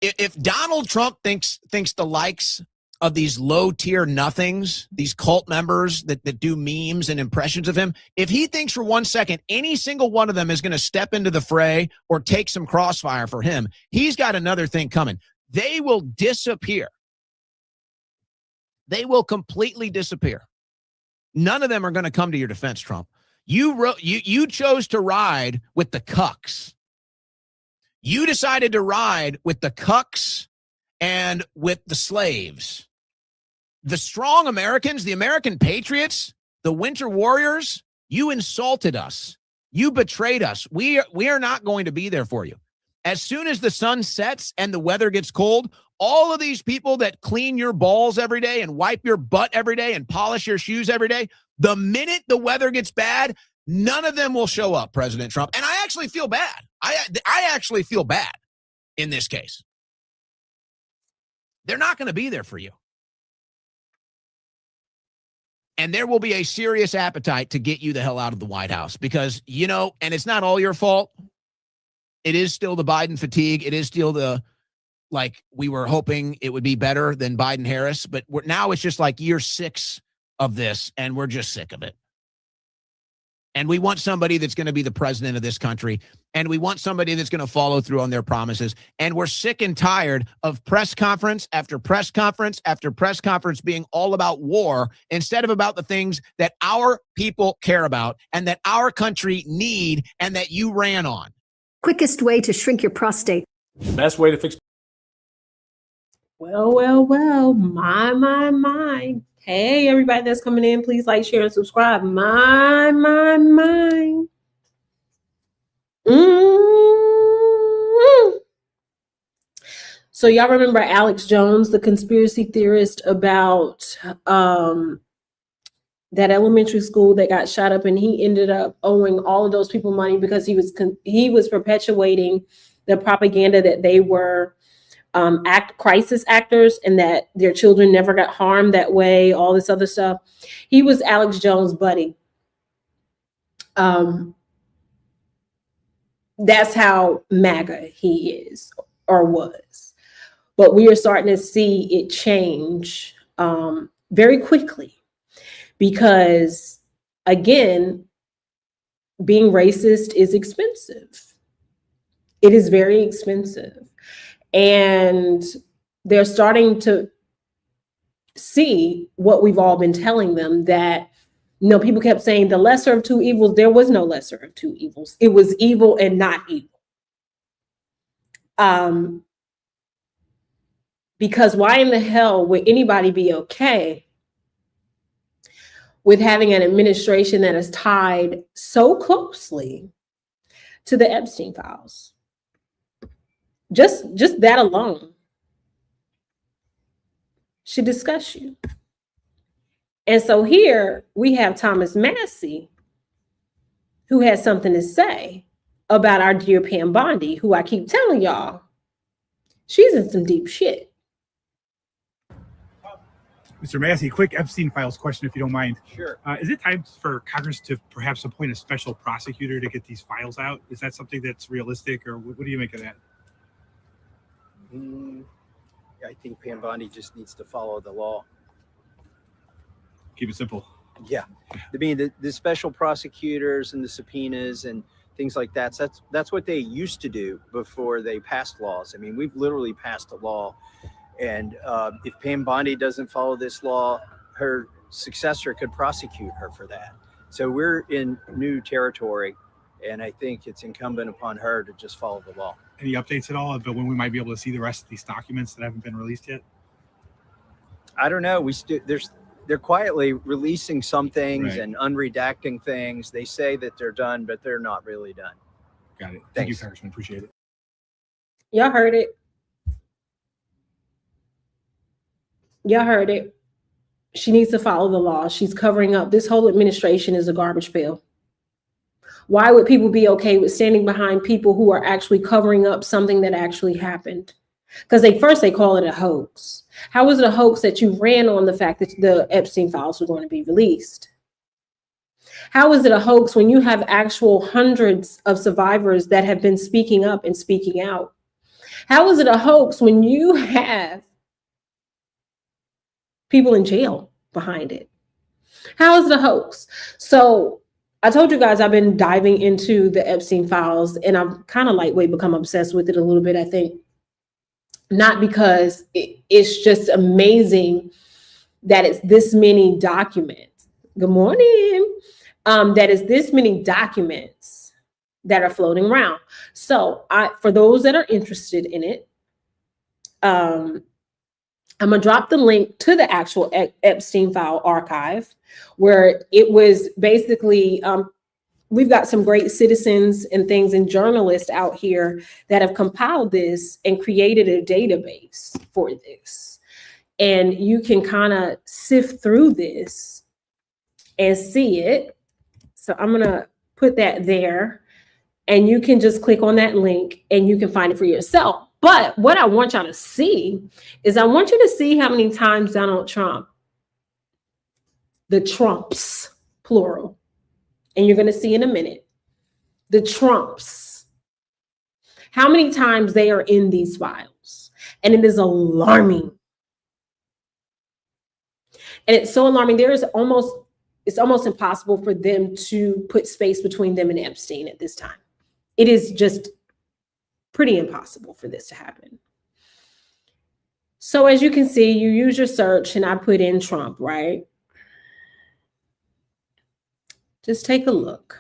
if Donald Trump thinks the likes of these low-tier nothings, these cult members that do memes and impressions of him, if he thinks for 1 second any single one of them is going to step into the fray or take some crossfire for him, he's got another thing coming. They will disappear. They will completely disappear. None of them are going to come to your defense, Trump. You chose to ride with the cucks. You decided to ride with the cucks and with the slaves. The strong Americans, the American patriots, the winter warriors, you insulted us. You betrayed us. We are not going to be there for you. As soon as the sun sets and the weather gets cold, all of these people that clean your balls every day and wipe your butt every day and polish your shoes every day, the minute the weather gets bad, none of them will show up, President Trump. And I actually feel bad. I actually feel bad in this case. They're not going to be there for you. And there will be a serious appetite to get you the hell out of the White House because, and it's not all your fault. It is still the Biden fatigue. It is still we were hoping it would be better than Biden-Harris, but now it's just like year 6 of this, and we're just sick of it. And we want somebody that's going to be the president of this country, and we want somebody that's going to follow through on their promises. And we're sick and tired of press conference after press conference after press conference being all about war instead of about the things that our people care about and that our country need and that you ran on. Quickest way to shrink your prostate. Best way to fix. Well, my. Hey, everybody that's coming in, please like, share, and subscribe. My. So y'all remember Alex Jones, the conspiracy theorist about that elementary school that got shot up, and he ended up owing all of those people money because he was perpetuating the propaganda that they were crisis actors and that their children never got harmed that way, all this other stuff. He was Alex Jones' buddy. That's how MAGA he is or was. But we are starting to see it change very quickly because, again, being racist is expensive. It is very expensive. And they're starting to see what we've all been telling them, that, you know, people kept saying the lesser of two evils. There was no lesser of two evils. It was evil and not evil. Because why in the hell would anybody be okay with having an administration that is tied so closely to the Epstein files? Just that alone should disgust you. And so here we have Thomas Massey, who has something to say about our dear Pam Bondi, who I keep telling y'all, she's in some deep shit. Mr. Massey, quick Epstein files question, if you don't mind. Sure. Is it time for Congress to perhaps appoint a special prosecutor to get these files out? Is that something that's realistic, or what do you make of that? I think Pam Bondi just needs to follow the law. Keep it simple. Yeah. I mean, the special prosecutors and the subpoenas and things like that, that's what they used to do before they passed laws. I mean, we've literally passed a law. And if Pam Bondi doesn't follow this law, her successor could prosecute her for that. So we're in new territory, and I think it's incumbent upon her to just follow the law. Any updates at all about when we might be able to see the rest of these documents that haven't been released yet? I don't know. They're quietly releasing some things Right. and unredacting things. They say that they're done, but they're not really done. Got it. Thank Thanks. you, Congressman. Appreciate it. Y'all heard it. Y'all heard it. She needs to follow the law. She's covering up. This whole administration is a garbage pail. Why would people be okay with standing behind people who are actually covering up something that actually happened? Because they call it a hoax. How is it a hoax that you ran on the fact that the Epstein files were going to be released? How is it a hoax when you have actual hundreds of survivors that have been speaking up and speaking out? How is it a hoax when you have people in jail behind it? How is it a hoax? So I told you guys I've been diving into the Epstein files, and I've kind of lightweight become obsessed with it a little bit, I think. Not because it's just amazing that it's this many documents. Good morning. That is this many documents that are floating around. So for those that are interested in it, I'm gonna drop the link to the actual Epstein file archive, where it was basically, we've got some great citizens and things and journalists out here that have compiled this and created a database for this. And you can kind of sift through this and see it. So I'm gonna put that there, and you can just click on that link and you can find it for yourself. But what I want y'all to see is I want you to see how many times Donald Trump, the Trumps, plural, and you're going to see in a minute, the Trumps, how many times they are in these files. And it is alarming. And it's so alarming. It's almost impossible for them to put space between them and Epstein at this time. It is just pretty impossible for this to happen. So as you can see, you use your search, and I put in Trump, right? Just take a look.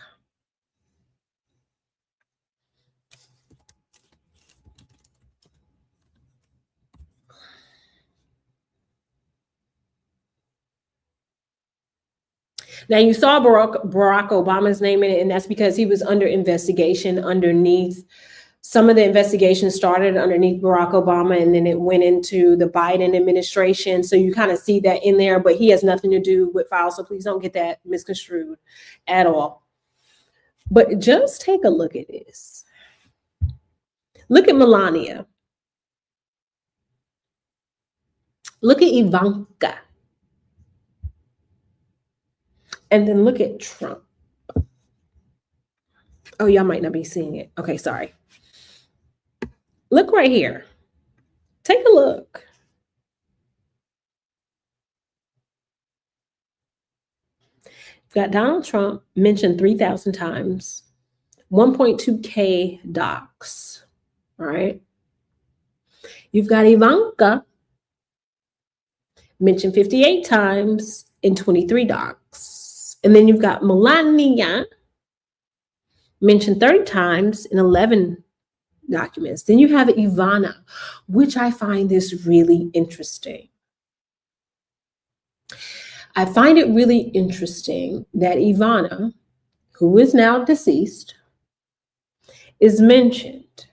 Now you saw Barack Obama's name in it, and that's because he was under investigation underneath. Some of the investigation started underneath Barack Obama, and then it went into the Biden administration. So you kind of see that in there, but he has nothing to do with files. So please don't get that misconstrued at all. But just take a look at this. Look at Melania. Look at Ivanka. And then look at Trump. Oh, y'all might not be seeing it. Okay, sorry. Look right here. Take a look. got Donald Trump mentioned 3,000 times, 1.2K docs, all right? You've got Ivanka mentioned 58 times in 23 docs. And then you've got Melania mentioned 30 times in 11 documents. Then you have Ivana, which I find this really interesting. I find it really interesting that Ivana, who is now deceased, is mentioned.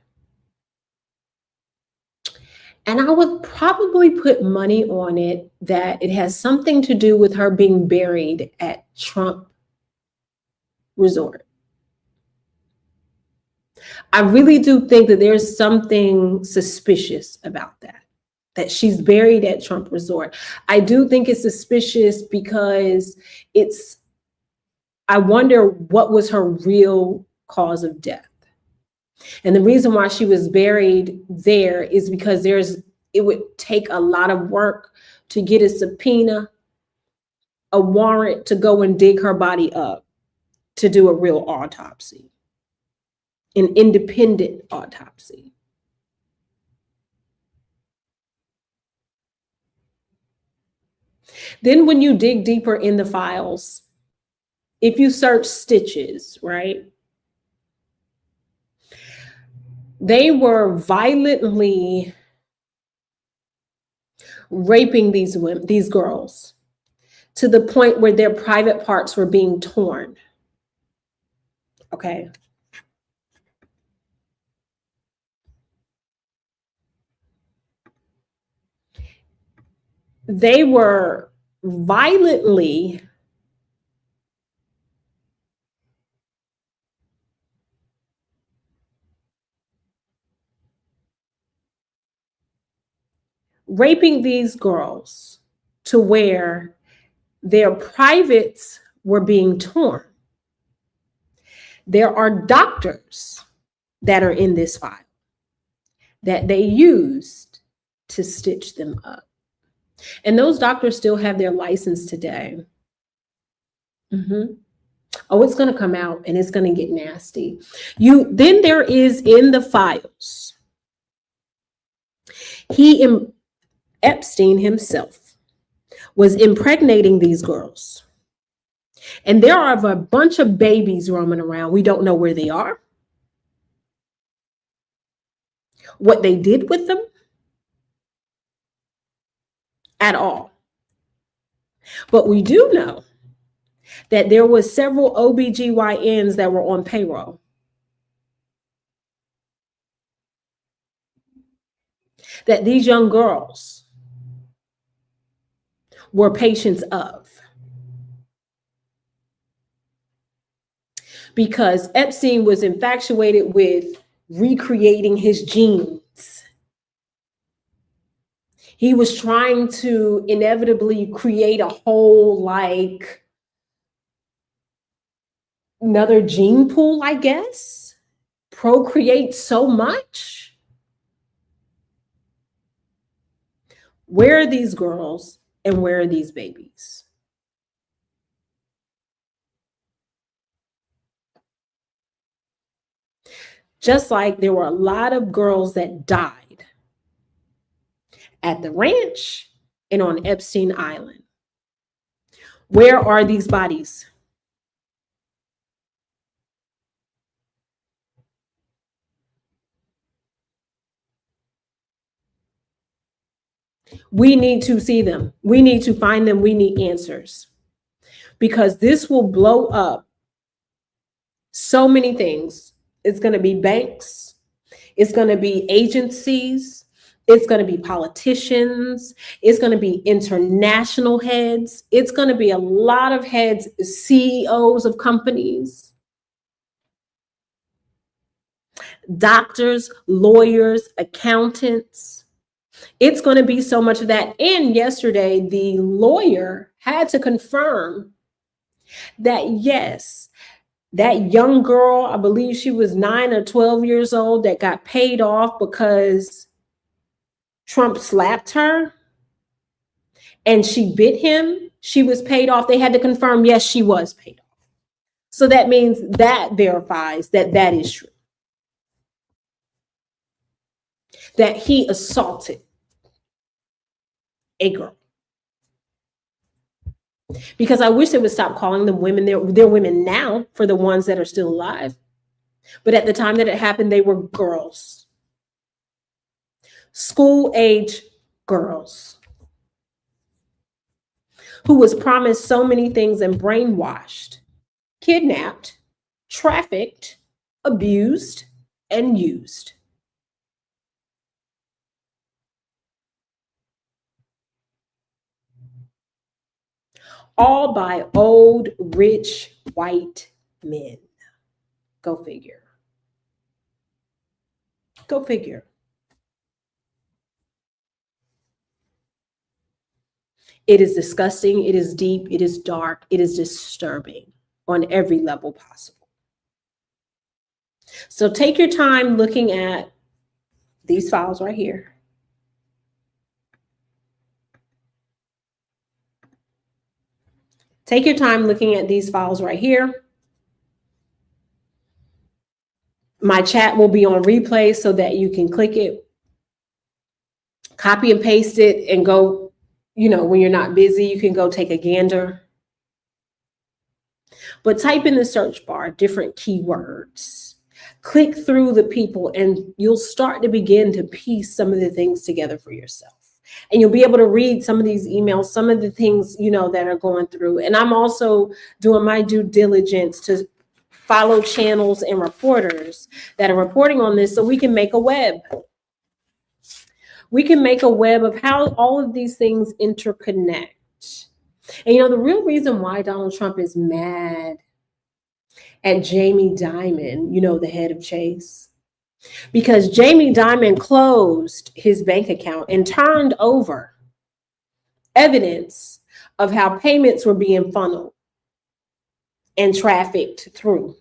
And I would probably put money on it that it has something to do with her being buried at Trump Resort. I really do think that there's something suspicious about that she's buried at Trump Resort. I do think it's suspicious because I wonder what was her real cause of death. And the reason why she was buried there is because it would take a lot of work to get a subpoena, a warrant to go and dig her body up to do a real autopsy, an independent autopsy. Then when you dig deeper in the files, if you search stitches, right? They were violently raping these women, these girls, to the point where their private parts were being torn. Okay. They were violently raping these girls to where their privates were being torn. There are doctors that are in this file that they used to stitch them up. And those doctors still have their license today. Oh, it's going to come out and it's going to get nasty. Then there is in the files, Epstein himself was impregnating these girls. And there are a bunch of babies roaming around. We don't know where they are, what they did with them at all. But we do know that there was several OBGYNs that were on payroll. That these young girls were patients of. Because Epstein was infatuated with recreating his genes. He was trying to inevitably create a whole, like, another gene pool, I guess. Procreate so much. Where are these girls and where are these babies? Just like there were a lot of girls that died at the ranch and on Epstein Island. Where are these bodies? We need to see them. We need to find them. We need answers. Because this will blow up so many things. It's going to be banks. It's going to be agencies. It's going to be politicians. It's going to be international heads. It's going to be a lot of heads, CEOs of companies, doctors, lawyers, accountants. It's going to be so much of that. And yesterday, the lawyer had to confirm that, yes, that young girl, I believe she was 9 or 12 years old, that got paid off because Trump slapped her and she bit him she was paid off. They had to confirm, yes, she was paid off. So that means that verifies that that is true. That he assaulted a girl. Because I wish they would stop calling them women. They're women now for the ones that are still alive. But at the time that it happened, they were girls. School-age girls who was promised so many things and brainwashed, kidnapped, trafficked, abused, and used. All by old, rich, white men. Go figure. Go figure. It is disgusting. It is deep. It is dark. It is disturbing on every level possible. So take your time looking at these files right here. Take your time looking at these files right here. My chat will be on replay so that you can click it, copy and paste it, and go, when you're not busy, you can go take a gander. But type in the search bar different keywords. Click through the people and you'll start to begin to piece some of the things together for yourself. And you'll be able to read some of these emails, some of the things, that are going through. And I'm also doing my due diligence to follow channels and reporters that are reporting on this so we can make a web. We can make a web of how all of these things interconnect. And the real reason why Donald Trump is mad at Jamie Dimon, the head of Chase, because Jamie Dimon closed his bank account and turned over evidence of how payments were being funneled and trafficked through.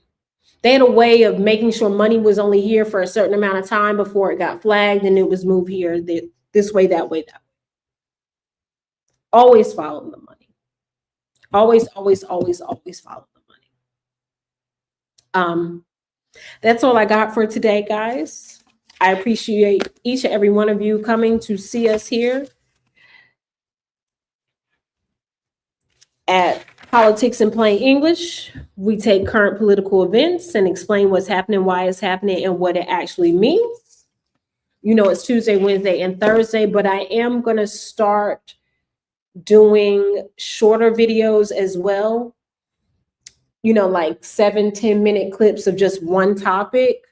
They had a way of making sure money was only here for a certain amount of time before it got flagged and it was moved here, this way, that way, that way. Always follow the money. Always, always, always, always follow the money. That's all I got for today, guys. I appreciate each and every one of you coming to see us here at Politics in Plain English. We take current political events and explain what's happening, why it's happening, and what it actually means. It's Tuesday, Wednesday, and Thursday, but I am going to start doing shorter videos as well. Like 7-10 minute clips of just one topic.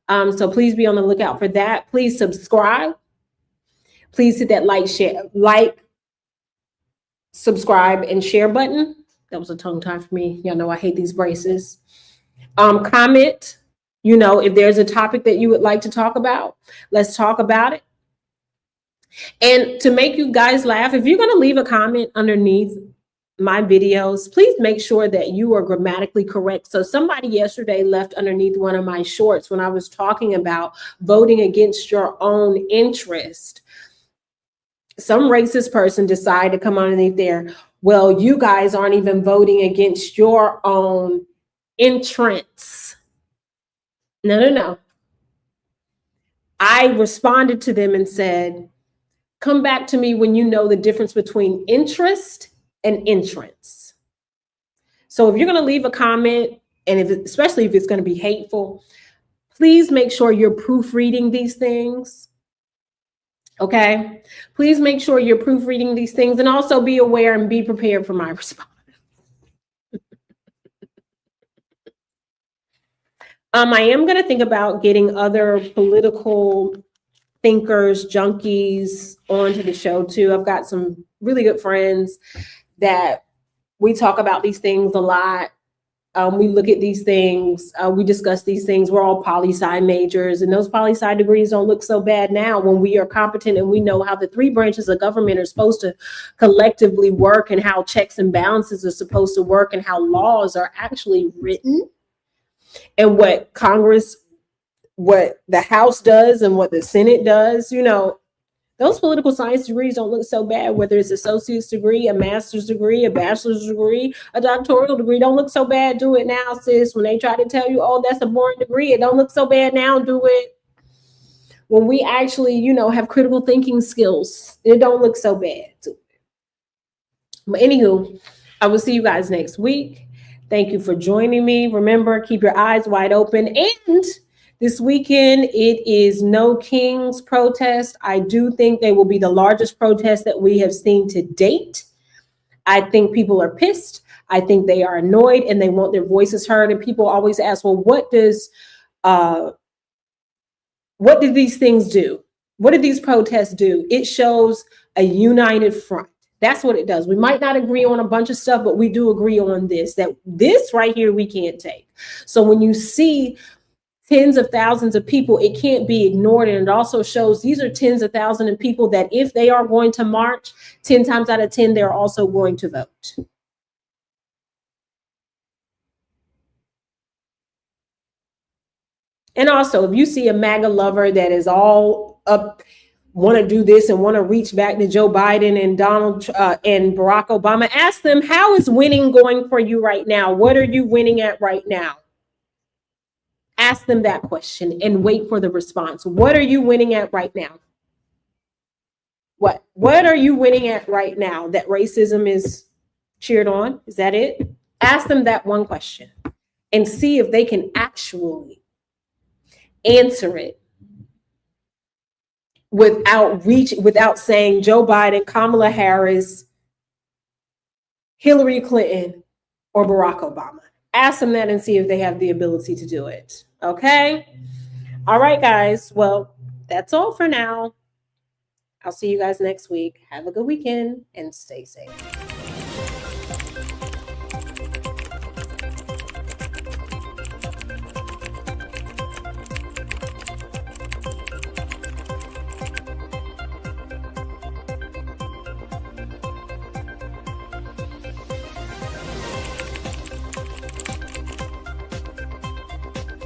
So please be on the lookout for that. Please subscribe. Please hit that like, subscribe, and share button. That was a tongue tie for me. Y'all know I hate these braces. Comment, if there's a topic that you would like to talk about, let's talk about it. And to make you guys laugh, if you're going to leave a comment underneath my videos, please make sure that you are grammatically correct. So somebody yesterday left underneath one of my shorts when I was talking about voting against your own interest. Some racist person decided to come underneath there. Well, you guys aren't even voting against your own entrance. No. I responded to them and said, come back to me when you know the difference between interest and entrance. So if you're going to leave a comment, and especially if it's going to be hateful, please make sure you're proofreading these things. Okay, please make sure you're proofreading these things, and also be aware and be prepared for my response. I am going to think about getting other political thinkers, junkies onto the show too. I've got some really good friends that we talk about these things a lot. We look at these things, we discuss these things. We're all poli-sci majors, and those poli-sci degrees don't look so bad now when we are competent and we know how the three branches of government are supposed to collectively work, and how checks and balances are supposed to work, and how laws are actually written, and what Congress, what the House does and what the Senate does. Those political science degrees don't look so bad, whether it's associate's degree, a master's degree, a bachelor's degree, a doctoral degree. Don't look so bad. Do it now, sis. When they try to tell you, oh, that's a boring degree, it don't look so bad now. Do it. When we actually, you know, have critical thinking skills, it don't look so bad. But anywho, I will see you guys next week. Thank you for joining me. Remember, keep your eyes wide open. And this weekend, it is No Kings protest. I do think they will be the largest protest that we have seen to date. I think people are pissed. I think they are annoyed and they want their voices heard. And people always ask, well, what do these things do? What do these protests do? It shows a united front. That's what it does. We might not agree on a bunch of stuff, but we do agree on this, that this right here we can't take. So when you see tens of thousands of people, it can't be ignored. And it also shows these are tens of thousands of people that if they are going to march, 10 times out of 10, they're also going to vote. And also, if you see a MAGA lover that is all up, want to do this and want to reach back to Joe Biden and Donald and Barack Obama, ask them, how is winning going for you right now? What are you winning at right now? Ask them that question and wait for the response. What are you winning at right now? What are you winning at right now that racism is cheered on? Is that it? Ask them that one question and see if they can actually answer it without saying Joe Biden, Kamala Harris, Hillary Clinton, or Barack Obama. Ask them that and see if they have the ability to do it. Okay? All right, guys. Well, that's all for now. I'll see you guys next week. Have a good weekend and stay safe.